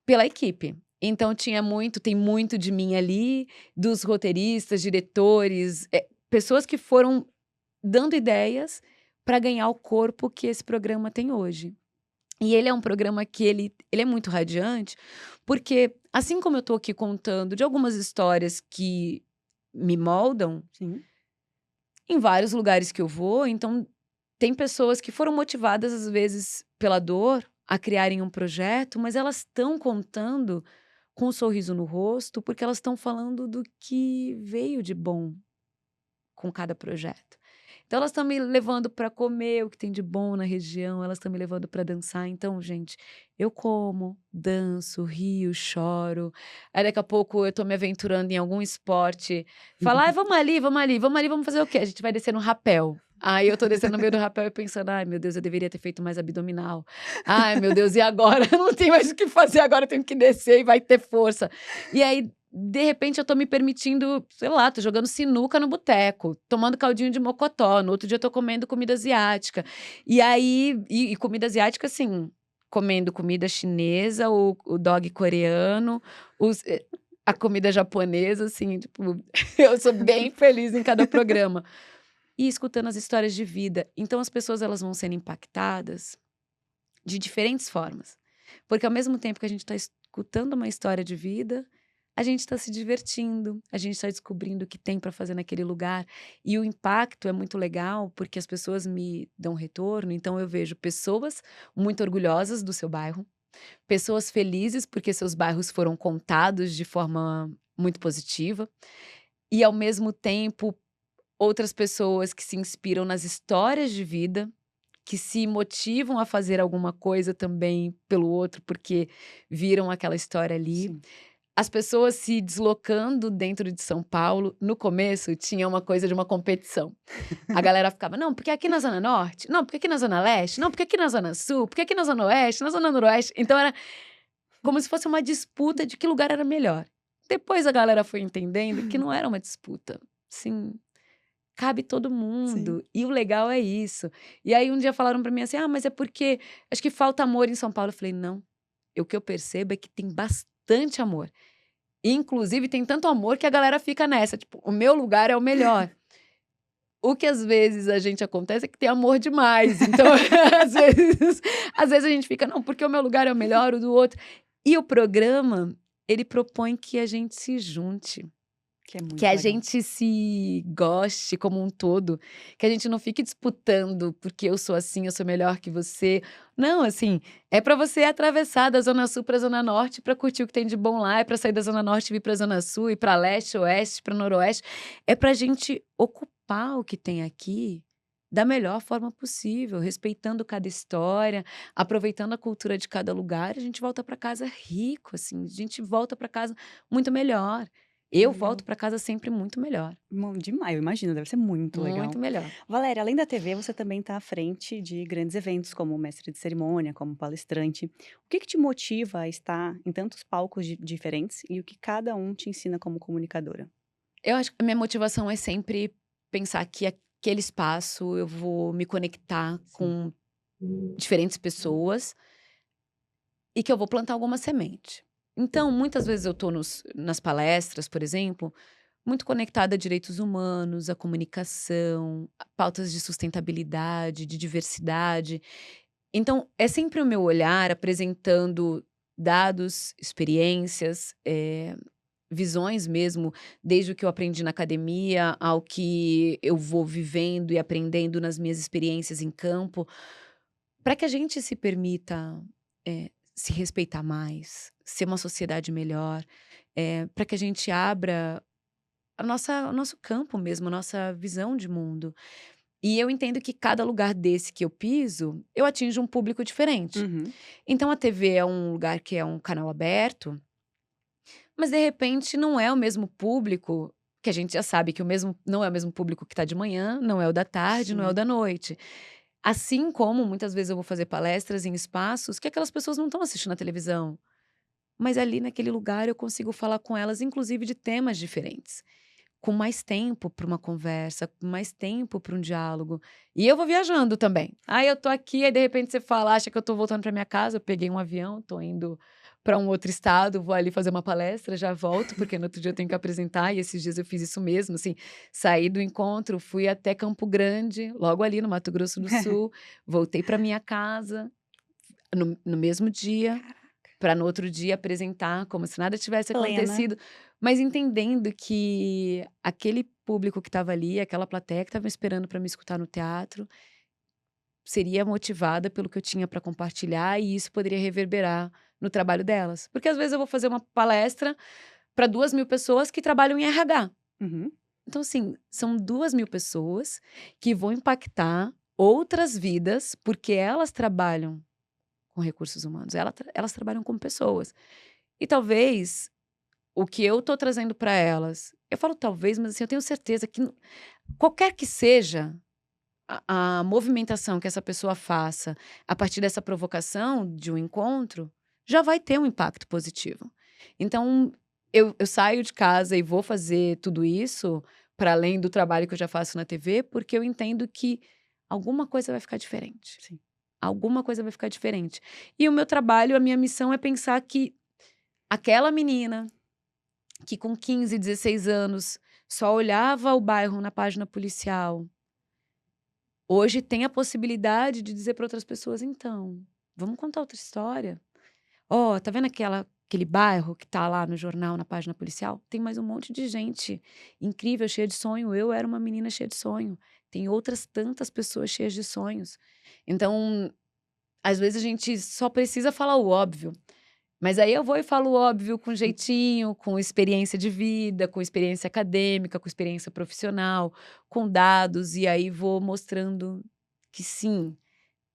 pela equipe. Então tem muito de mim ali, dos roteiristas, diretores, pessoas que foram dando ideias para ganhar o corpo que esse programa tem hoje. E ele é um programa que ele é muito radiante, porque assim como eu tô aqui contando de algumas histórias que me moldam, Sim. em vários lugares que eu vou, então tem pessoas que foram motivadas, às vezes, pela dor, a criarem um projeto, mas elas estão contando com um sorriso no rosto, porque elas estão falando do que veio de bom com cada projeto. Então elas estão me levando para comer o que tem de bom na região, elas estão me levando para dançar. Então, gente, eu como, danço, rio, choro. Aí daqui a pouco eu tô me aventurando em algum esporte. Falar: "Ai, vamos ali, vamos ali, vamos ali, vamos fazer o quê? A gente vai descer no rapel". Aí eu tô descendo no meio do rapel e pensando: "Ai, meu Deus, eu deveria ter feito mais abdominal. Ai, meu Deus, e agora? Eu não tenho mais o que fazer, agora eu tenho que descer e vai ter força". E aí, de repente, eu tô me permitindo, sei lá, tô jogando sinuca no boteco, tomando caldinho de mocotó, no outro dia eu tô comendo comida asiática. E aí comida asiática, assim, comendo comida chinesa, o dog coreano, a comida japonesa, assim, tipo, eu sou bem feliz em cada programa. E escutando as histórias de vida. Então as pessoas elas vão sendo impactadas de diferentes formas. Porque ao mesmo tempo que a gente está escutando uma história de vida, a gente está se divertindo, a gente está descobrindo o que tem para fazer naquele lugar. E o impacto é muito legal, porque as pessoas me dão retorno. Então eu vejo pessoas muito orgulhosas do seu bairro, pessoas felizes porque seus bairros foram contados de forma muito positiva, e ao mesmo tempo outras pessoas que se inspiram nas histórias de vida, que se motivam a fazer alguma coisa também pelo outro, porque viram aquela história ali. Sim. As pessoas se deslocando dentro de São Paulo, no começo tinha uma coisa de uma competição. A galera ficava: "Não, porque aqui na zona norte, não, porque aqui na zona leste, não, porque aqui na zona sul, porque aqui na zona oeste, na zona noroeste". Então era como se fosse uma disputa de que lugar era melhor. Depois a galera foi entendendo que não era uma disputa, sim, cabe todo Sim. mundo, e o legal é isso. E aí um dia falaram pra mim assim: "Ah, mas é porque acho que falta amor em São Paulo". Eu falei: "Não, o que eu percebo é que tem bastante amor. Inclusive tem tanto amor que a galera fica nessa, tipo, o meu lugar é o melhor". O que às vezes a gente acontece é que tem amor demais, então às vezes a gente fica: "Não, porque o meu lugar é o melhor, o do outro". E o programa, ele propõe que a gente se junte. Que é Que muito a legal. gente se goste como um todo, que a gente não fique disputando porque eu sou assim, eu sou melhor que você. Não, assim, é pra você atravessar da zona sul pra zona norte pra curtir o que tem de bom lá, é pra sair da zona norte e vir pra zona sul, ir pra leste, oeste, pra noroeste. É pra gente ocupar o que tem aqui da melhor forma possível, respeitando cada história, aproveitando a cultura de cada lugar, e a gente volta pra casa rico, assim, a gente volta pra casa muito melhor. Que Eu legal. volto para casa sempre muito melhor, Demais, eu imagino, deve ser muito legal. muito melhor. Valéria, além da TV, você também está à frente de grandes eventos, como mestre de cerimônia, como palestrante. O que que te motiva a estar em tantos palcos diferentes e o que cada um te ensina como comunicadora? Eu acho que a minha motivação é sempre pensar que naquele espaço eu vou me conectar Sim. com diferentes pessoas e que eu vou plantar alguma semente. Então, muitas vezes eu estou nas palestras, por exemplo, muito conectada a direitos humanos, a comunicação, a pautas de sustentabilidade, de diversidade. Então, é sempre o meu olhar apresentando dados, experiências, visões mesmo, desde o que eu aprendi na academia ao que eu vou vivendo e aprendendo nas minhas experiências em campo, para que a gente se permita, se respeitar mais, ser uma sociedade melhor, para que a gente abra o nosso campo mesmo, a nossa visão de mundo. E eu entendo que cada lugar desse que eu piso, eu atinjo um público diferente. Uhum. Então a TV é um lugar que é um canal aberto, mas de repente não é o mesmo público, que a gente já sabe que o mesmo não é o mesmo público que está de manhã, não é o da tarde, não é o Sim. da noite. Assim como muitas vezes eu vou fazer palestras em espaços que aquelas pessoas não estão assistindo a televisão, mas ali naquele lugar eu consigo falar com elas, inclusive de temas diferentes. Com mais tempo para uma conversa, com mais tempo para um diálogo. E eu vou viajando também. Aí eu tô aqui, aí de repente você fala, acha que eu tô voltando para minha casa, eu peguei um avião, tô indo para um outro estado, vou ali fazer uma palestra, já volto, porque no outro dia eu tenho que apresentar, e esses dias eu fiz isso mesmo, assim, saí do encontro, fui até Campo Grande, logo ali no Mato Grosso do Sul, voltei para minha casa no mesmo dia, Caraca. para no outro dia apresentar como se nada tivesse Plena. acontecido, mas entendendo que aquele público que estava ali, aquela plateia que estava esperando para me escutar no teatro, seria motivada pelo que eu tinha para compartilhar e isso poderia reverberar no trabalho delas. Porque às vezes eu vou fazer uma palestra para 2.000 pessoas que trabalham em RH. Uhum. Então, assim, são 2.000 pessoas que vão impactar outras vidas, porque elas trabalham com recursos humanos, elas trabalham com pessoas. E talvez o que eu tô trazendo para elas, eu falo talvez, mas assim, eu tenho certeza que qualquer que seja a movimentação que essa pessoa faça a partir dessa provocação de um encontro, já vai ter um impacto positivo. Então, eu saio de casa e vou fazer tudo isso, para além do trabalho que eu já faço na TV, porque eu entendo que alguma coisa vai ficar diferente. Sim. Alguma coisa vai ficar diferente. E o meu trabalho, a minha missão é pensar que aquela menina que com 15, 16 anos só olhava o bairro na página policial, hoje tem a possibilidade de dizer para outras pessoas: "Então, vamos contar outra história? Ó, tá vendo aquele bairro que tá lá no jornal, na página policial? Tem mais um monte de gente incrível, cheia de sonho. Eu era uma menina cheia de sonho. Tem outras tantas pessoas cheias de sonhos". Então, às vezes a gente só precisa falar o óbvio. Mas aí eu vou e falo óbvio com jeitinho, com experiência de vida, com experiência acadêmica, com experiência profissional, com dados, e aí vou mostrando que sim,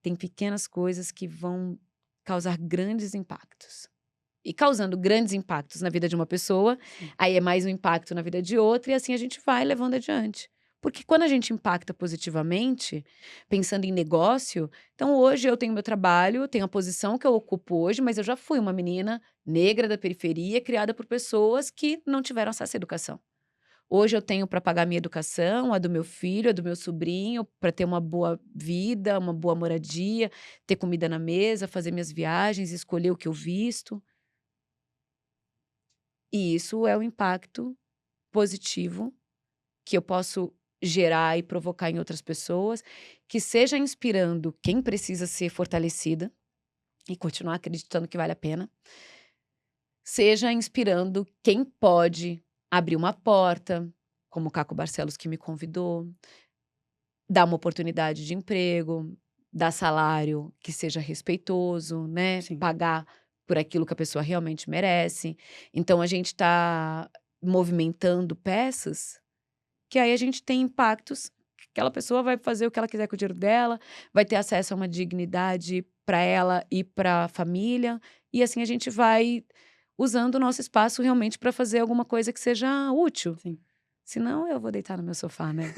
tem pequenas coisas que vão causar grandes impactos. E causando grandes impactos na vida de uma pessoa, Sim. aí é mais um impacto na vida de outra, e assim a gente vai levando adiante. Porque quando a gente impacta positivamente, pensando em negócio, então hoje eu tenho meu trabalho, tenho a posição que eu ocupo hoje, mas eu já fui uma menina negra da periferia, criada por pessoas que não tiveram acesso à educação. Hoje eu tenho para pagar minha educação, a do meu filho, a do meu sobrinho, para ter uma boa vida, uma boa moradia, ter comida na mesa, fazer minhas viagens, escolher o que eu visto. E isso é o impacto positivo que eu posso gerar e provocar em outras pessoas, que seja inspirando quem precisa ser fortalecida e continuar acreditando que vale a pena, seja inspirando quem pode abrir uma porta, como o Caco Barcelos que me convidou, dar uma oportunidade de emprego, dar salário que seja respeitoso, né, Sim. pagar por aquilo que a pessoa realmente merece. Então a gente está movimentando peças que aí a gente tem impactos, que aquela pessoa vai fazer o que ela quiser com o dinheiro dela, vai ter acesso a uma dignidade para ela e para a família, e assim a gente vai usando o nosso espaço realmente para fazer alguma coisa que seja útil. Sim. Senão eu vou deitar no meu sofá, né.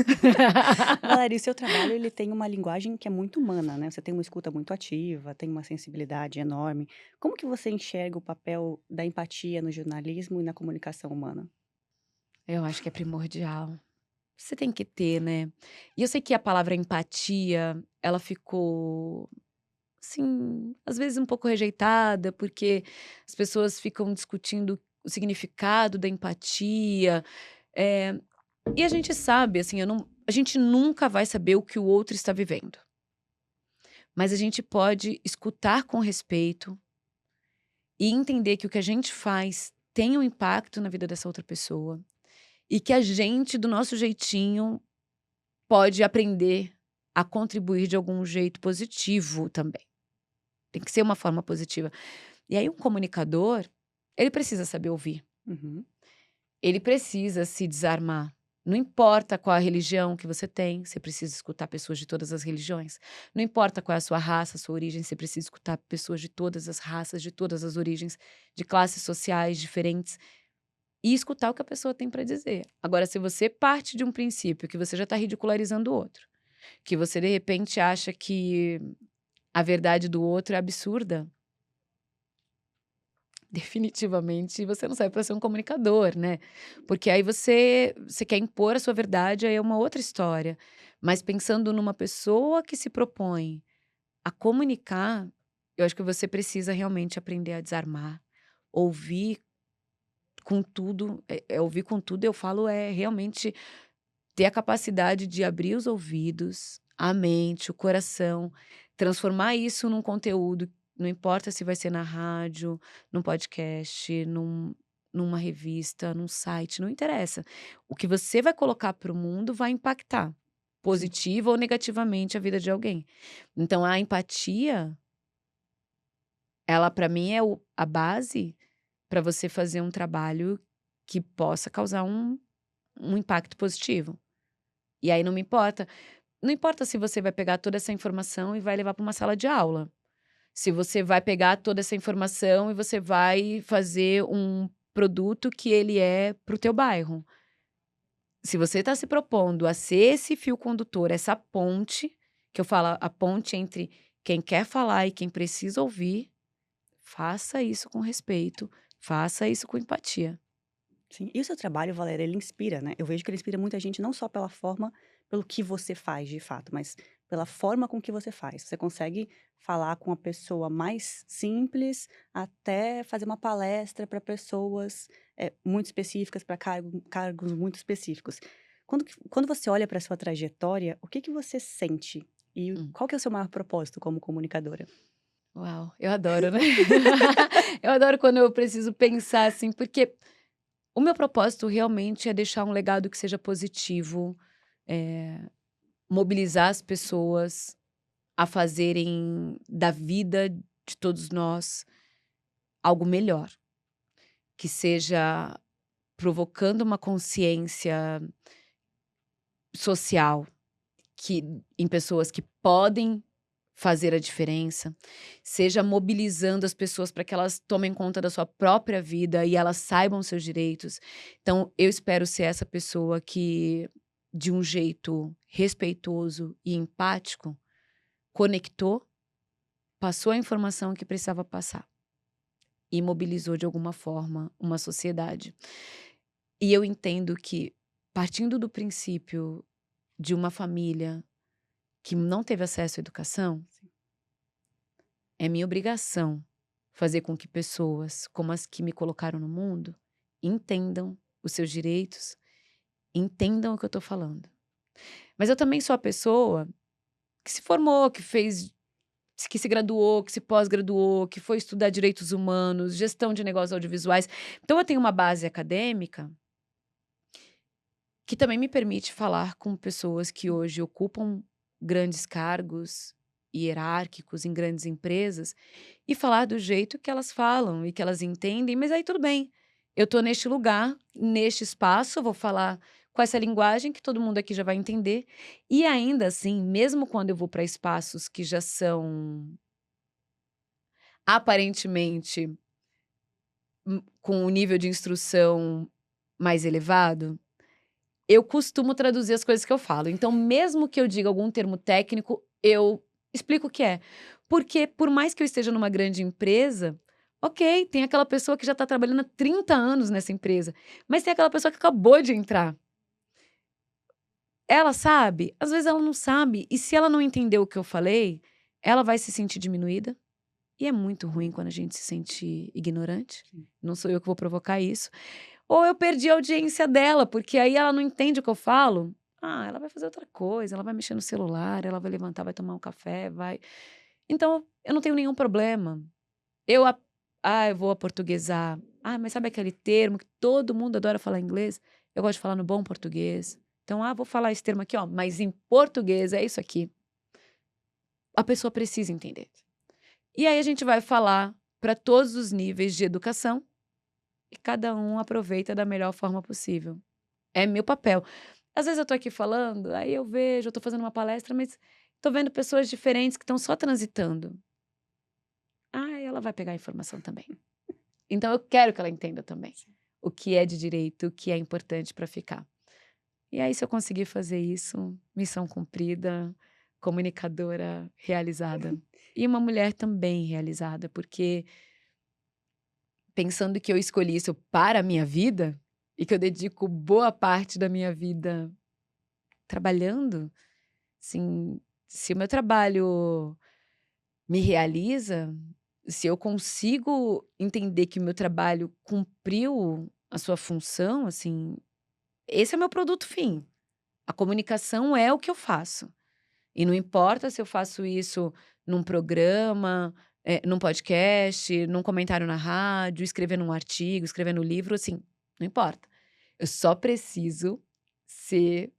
Valéria, e o seu trabalho ele tem uma linguagem que é muito humana, né, você tem uma escuta muito ativa, tem uma sensibilidade enorme. Como que você enxerga o papel da empatia no jornalismo e na comunicação humana? Eu acho que é primordial. você tem que ter, né. E eu sei que a palavra empatia, ela ficou, assim, às vezes um pouco rejeitada, porque as pessoas ficam discutindo o significado da empatia, eh, e a gente sabe, assim, eu não a gente nunca vai saber o que o outro está vivendo, mas a gente pode escutar com respeito e entender que o que a gente faz tem um impacto na vida dessa outra pessoa, e que a gente, do nosso jeitinho, pode aprender a contribuir de algum jeito positivo também. Tem que ser uma forma positiva. E aí um comunicador, ele precisa saber ouvir, Uhum. ele precisa se desarmar. Não importa qual a religião que você tem, você precisa escutar pessoas de todas as religiões. Não importa qual é a sua raça, a sua origem, você precisa escutar pessoas de todas as raças, de todas as origens, de classes sociais diferentes e escutar o que a pessoa tem para dizer. Agora, se você parte de um princípio que você já está ridicularizando o outro, que você de repente acha que a verdade do outro é absurda, definitivamente você não serve para ser um comunicador, né. Porque aí você quer impor a sua verdade, aí é uma outra história. Mas pensando numa pessoa que se propõe a comunicar, eu acho que você precisa realmente aprender a desarmar, ouvir com tudo, ouvir com tudo eu falo é realmente ter a capacidade de abrir os ouvidos, a mente, o coração, transformar isso num conteúdo, não importa se vai ser na rádio, num podcast, numa revista, num site, não interessa. O que você vai colocar para o mundo vai impactar, Sim. positiva ou negativamente, a vida de alguém. Então a empatia, ela para mim é a base para você fazer um trabalho que possa causar um impacto positivo. E aí não importa se você vai pegar toda essa informação e vai levar para uma sala de aula. Se você vai pegar toda essa informação e você vai fazer um produto que ele é para o teu bairro. Se você está se propondo a ser esse fio condutor, essa ponte, que eu falo, a ponte entre quem quer falar e quem precisa ouvir, faça isso com respeito, faça isso com empatia. Sim. E o seu trabalho, Valéria, ele inspira, né. Eu vejo que ele inspira muita gente não só pela forma pelo que você faz de fato, mas pela forma com que você faz. Você consegue falar com a pessoa mais simples, até fazer uma palestra para pessoas, muito específicas, para cargos muito específicos. Quando você olha para sua trajetória, o que que você sente? E Hum. qual que é o seu maior propósito como comunicadora? Uau, eu adoro, né. Eu adoro quando eu preciso pensar, assim, porque o meu propósito realmente é deixar um legado que seja positivo, eh, mobilizar as pessoas a fazerem da vida de todos nós algo melhor, que seja provocando uma consciência social que em pessoas que podem fazer a diferença, seja mobilizando as pessoas para que elas tomem conta da sua própria vida e elas saibam seus direitos. Então, eu espero ser essa pessoa que, de um jeito respeitoso e empático, conectou, passou a informação que precisava passar e mobilizou de alguma forma uma sociedade. E eu entendo que, partindo do princípio de uma família que não teve acesso à educação, é minha obrigação fazer com que pessoas como as que me colocaram no mundo entendam os seus direitos, entendam o que eu estou falando. Mas eu também sou a pessoa que se formou, que se graduou, que se pós-graduou, que foi estudar direitos humanos, gestão de negócios audiovisuais. Então eu tenho uma base acadêmica que também me permite falar com pessoas que hoje ocupam grandes cargos hierárquicos em grandes empresas e falar do jeito que elas falam e que elas entendem, mas aí tudo bem. Eu estou neste lugar, neste espaço, eu vou falar com essa linguagem que todo mundo aqui já vai entender. E ainda assim, mesmo quando eu vou para espaços que já são aparentemente com um nível de instrução mais elevado, eu costumo traduzir as coisas que eu falo. Então, mesmo que eu diga algum termo técnico, eu explico o que é. Porque, por mais que eu esteja numa grande empresa, ok, tem aquela pessoa que já está trabalhando há 30 anos nessa empresa, mas tem aquela pessoa que acabou de entrar. ela sabe, às vezes ela não sabe. E se ela não entendeu o que eu falei, ela vai se sentir diminuída. E é muito ruim quando a gente se sente ignorante. Sim. Não sou eu que vou provocar isso. Ou eu perdi a audiência dela, porque aí ela não entende o que eu falo. Ah, ela vai fazer outra coisa, ela vai mexer no celular, ela vai levantar, vai tomar um café, vai. Então, eu não tenho nenhum problema. Eu, eu vou aportuguesar. Ah, mas sabe aquele termo que todo mundo adora falar em inglês? Eu gosto de falar no bom português. Então, vou falar esse termo aqui, ó, mas em português é isso aqui. A pessoa precisa entender. E aí a gente vai falar para todos os níveis de educação e cada um aproveita da melhor forma possível. É meu papel. Às vezes eu tô aqui falando, aí eu vejo, eu tô fazendo uma palestra, mas tô vendo pessoas diferentes que estão só transitando. Ela vai pegar a informação também. Então eu quero que ela entenda também o que é de direito, o que é importante para ficar. E aí, se eu conseguir fazer isso, missão cumprida, comunicadora realizada. E uma mulher também realizada, porque pensando que eu escolhi isso para a minha vida e que eu dedico boa parte da minha vida trabalhando, assim, se o meu trabalho me realiza, se eu consigo entender que o meu trabalho cumpriu a sua função, assim, esse é o meu produto fim. A comunicação é o que eu faço. E não importa se eu faço isso num programa, num podcast, num comentário na rádio, escrevendo um artigo, escrevendo um livro, assim, não importa. Eu só preciso ser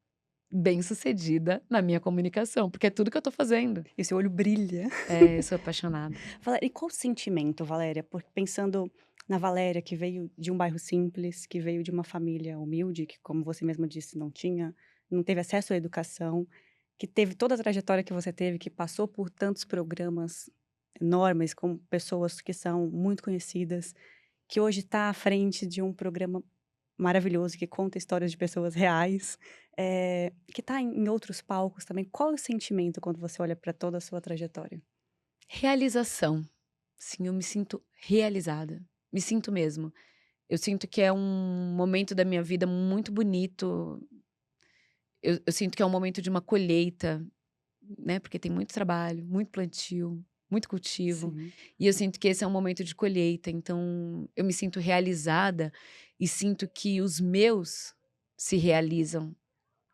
bem-sucedida na minha comunicação, porque é tudo que eu tô fazendo. E seu olho brilha. Eu sou apaixonada. Valéria, e qual o sentimento, Valéria? Porque pensando na Valéria, que veio de um bairro simples, que veio de uma família humilde, que, como você mesma disse, não teve acesso à educação, que teve toda a trajetória que você teve, que passou por tantos programas enormes, com pessoas que são muito conhecidas, que hoje está à frente de um programa maravilhoso que conta histórias de pessoas reais, que está em outros palcos também. Qual é o sentimento quando você olha para toda a sua trajetória? Realização. Sim, eu me sinto realizada. Me sinto mesmo. Eu sinto que é um momento da minha vida muito bonito. Eu sinto que é um momento de uma colheita, né? Porque tem muito trabalho, muito plantio, muito cultivo. Sim. E eu sinto que esse é um momento de colheita. Então, eu me sinto realizada e sinto que os meus se realizam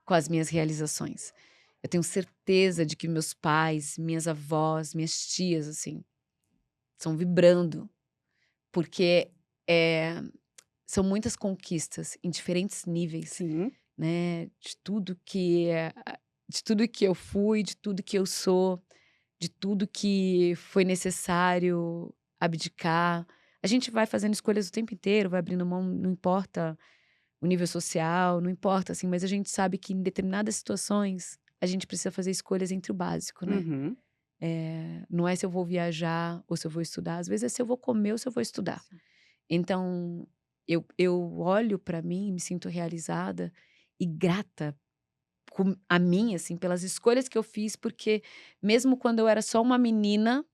com as minhas realizações. Eu tenho certeza de que meus pais, minhas avós, minhas tias, assim, estão vibrando. Porque são muitas conquistas em diferentes níveis, Sim. né? De tudo que eu fui, de tudo que eu sou, de tudo que foi necessário abdicar. A gente vai fazendo escolhas o tempo inteiro, vai abrindo mão, não importa o nível social, não importa, assim, mas a gente sabe que em determinadas situações a gente precisa fazer escolhas entre o básico, né? Uhum. Não é se eu vou viajar ou se eu vou estudar, às vezes é se eu vou comer ou se eu vou estudar. Sim. Então, eu olho para mim, me sinto realizada e grata a mim, assim, pelas escolhas que eu fiz, porque mesmo quando eu era só uma menina,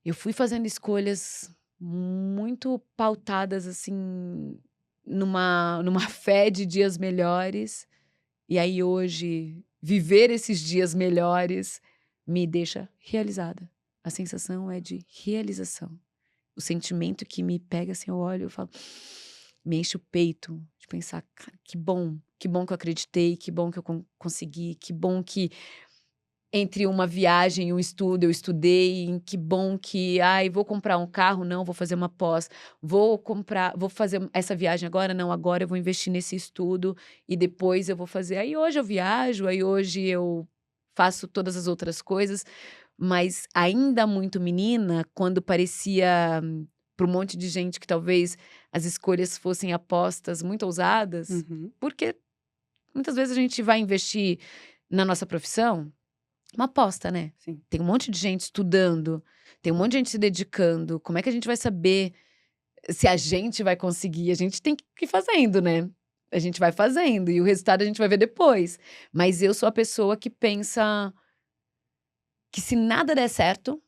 eu fui fazendo escolhas muito pautadas, assim, numa fé de dias melhores. E aí hoje, viver esses dias melhores me deixa realizada. A sensação é de realização. O sentimento que me pega, assim, eu olho e falo, me enche o peito de pensar, cara, que bom que eu acreditei, que bom que eu consegui, que bom que entre uma viagem e um estudo eu estudei, que bom que, vou comprar um carro, não, vou fazer uma pós, vou fazer essa viagem agora, não, agora eu vou investir nesse estudo e depois eu vou fazer. Aí hoje eu viajo, aí hoje eu faço todas as outras coisas, mas ainda muito menina, quando parecia para um monte de gente que talvez as escolhas fossem apostas muito ousadas, Uhum. porque muitas vezes a gente vai investir na nossa profissão, uma aposta, né? Sim. Tem um monte de gente estudando, tem um monte de gente se dedicando. Como é que a gente vai saber se a gente vai conseguir? A gente tem que ir fazendo, né? A gente vai fazendo e o resultado a gente vai ver depois. Mas eu sou a pessoa que pensa que se nada der certo,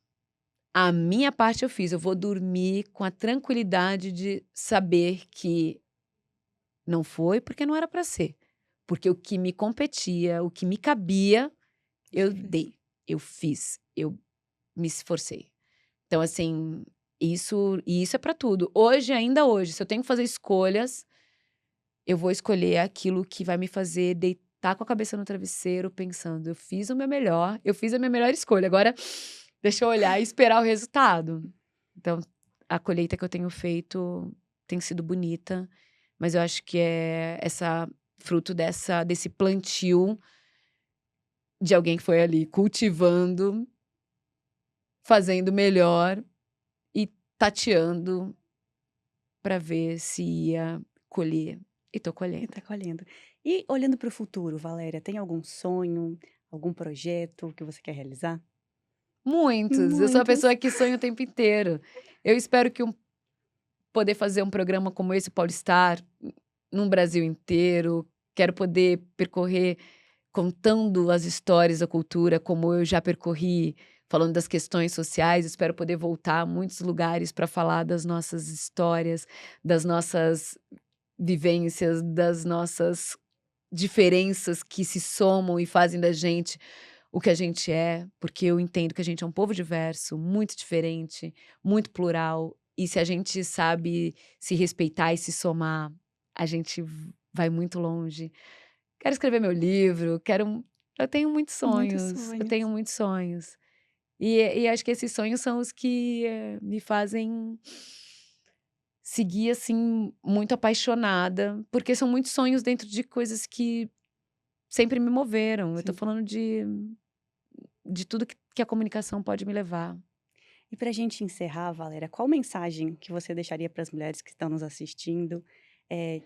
a minha parte eu fiz. Eu vou dormir com a tranquilidade de saber que não foi porque não era para ser. Porque o que me competia, o que me cabia, eu Você fez. dei, eu fiz, eu me esforcei. Então, assim, isso é pra tudo. Hoje, ainda hoje, se eu tenho que fazer escolhas, eu vou escolher aquilo que vai me fazer deitar com a cabeça no travesseiro, pensando: eu fiz o meu melhor, eu fiz a minha melhor escolha. Agora, deixa eu olhar e esperar o resultado. Então, a colheita que eu tenho feito tem sido bonita, mas eu acho que é essa fruto desse plantio de alguém que foi ali cultivando, fazendo melhor e tateando para ver se ia colher. E tô E colhendo. tá colhendo. E olhando para o futuro, Valéria, tem algum sonho, algum projeto que você quer realizar? Muitos. Eu sou a Muitos. pessoa que sonha o tempo inteiro. Eu espero que poder fazer um programa como esse, Paulistar, num Brasil inteiro. Quero poder percorrer contando as histórias da cultura, como eu já percorri, falando das questões sociais. Espero poder voltar a muitos lugares para falar das nossas histórias, das nossas vivências, das nossas diferenças que se somam e fazem da gente o que a gente é, porque eu entendo que a gente é um povo diverso, muito diferente, muito plural, e se a gente sabe se respeitar e se somar, a gente vai muito longe. Quero escrever meu livro, eu tenho muitos Muitos sonhos, eu tenho sonhos. muitos sonhos. E acho que esses sonhos são os que, me fazem seguir, assim, muito apaixonada, porque são muitos sonhos dentro de coisas que sempre me moveram. Eu tô Sim. falando de tudo que a comunicação pode me levar. E para a gente encerrar, Valéria, qual mensagem que você deixaria para as mulheres que estão nos assistindo,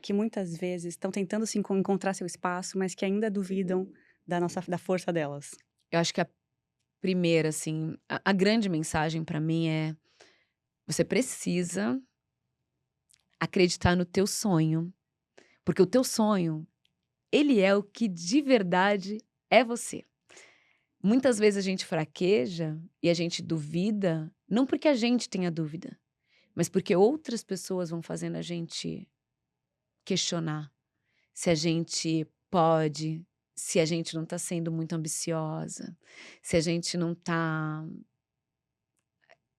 que muitas vezes estão tentando se encontrar seu espaço, mas que ainda duvidam da força delas? Eu acho que a primeira, assim, a grande mensagem pra mim é: você precisa acreditar no teu sonho, porque o teu sonho, ele é o que de verdade é você. Muitas vezes a gente fraqueja e a gente duvida, não porque a gente tenha dúvida, mas porque outras pessoas vão fazendo a gente questionar se a gente pode, se a gente não tá sendo muito ambiciosa, se a gente não tá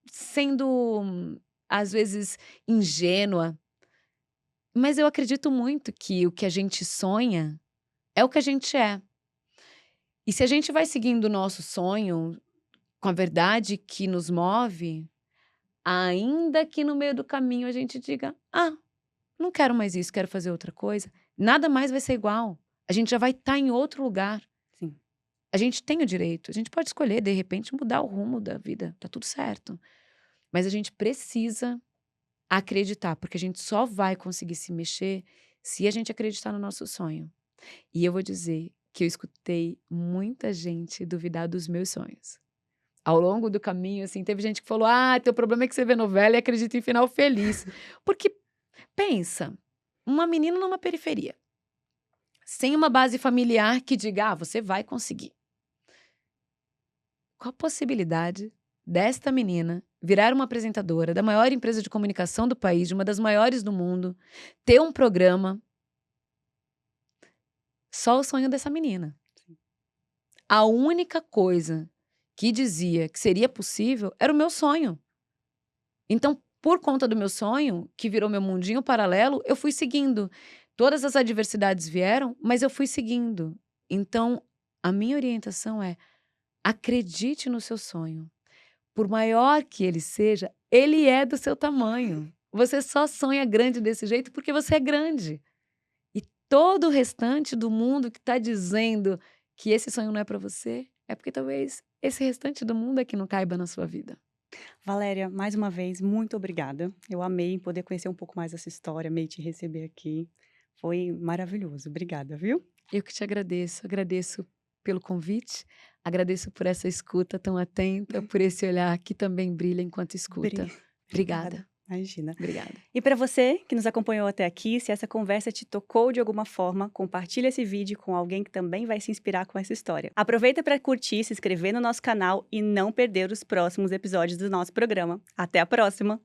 sendo, às vezes, ingênua. Mas eu acredito muito que o que a gente sonha é o que a gente é. E se a gente vai seguindo o nosso sonho com a verdade que nos move, ainda que no meio do caminho a gente diga: "Ah, não quero mais isso, quero fazer outra coisa", nada mais vai ser igual. A gente já vai estar em outro lugar. Sim. A gente tem o direito, a gente pode escolher, de repente, mudar o rumo da vida, tá tudo certo. Mas a gente precisa acreditar, porque a gente só vai conseguir se mexer se a gente acreditar no nosso sonho. E eu vou dizer que eu escutei muita gente duvidar dos meus sonhos. Ao longo do caminho, assim, teve gente que falou: "Ah, teu problema é que você vê novela e acredita em final feliz". Porque, pensa, uma menina numa periferia, sem uma base familiar que diga: "Ah, você vai conseguir". Qual a possibilidade desta menina virar uma apresentadora da maior empresa de comunicação do país, de uma das maiores do mundo, ter um programa? Só o sonho dessa menina. A única coisa que dizia que seria possível era o meu sonho. Então, por conta do meu sonho, que virou meu mundinho paralelo, eu fui seguindo. Todas as adversidades vieram, mas eu fui seguindo. Então, a minha orientação é: acredite no seu sonho. Por maior que ele seja, ele é do seu tamanho. Você só sonha grande desse jeito porque você é grande. E todo o restante do mundo que está dizendo que esse sonho não é para você, é porque talvez esse restante do mundo é que não caiba na sua vida. Valéria, mais uma vez, muito obrigada. Eu amei poder conhecer um pouco mais essa história, amei te receber aqui. Foi maravilhoso. Obrigada, viu? Eu que te agradeço, agradeço pelo convite, agradeço por essa escuta tão atenta, por esse olhar que também brilha enquanto escuta. Obrigada. Obrigada, Imagina. obrigada. E para você que nos acompanhou até aqui, se essa conversa te tocou de alguma forma, compartilha esse vídeo com alguém que também vai se inspirar com essa história. Aproveita para curtir, se inscrever no nosso canal e não perder os próximos episódios do nosso programa. Até a próxima!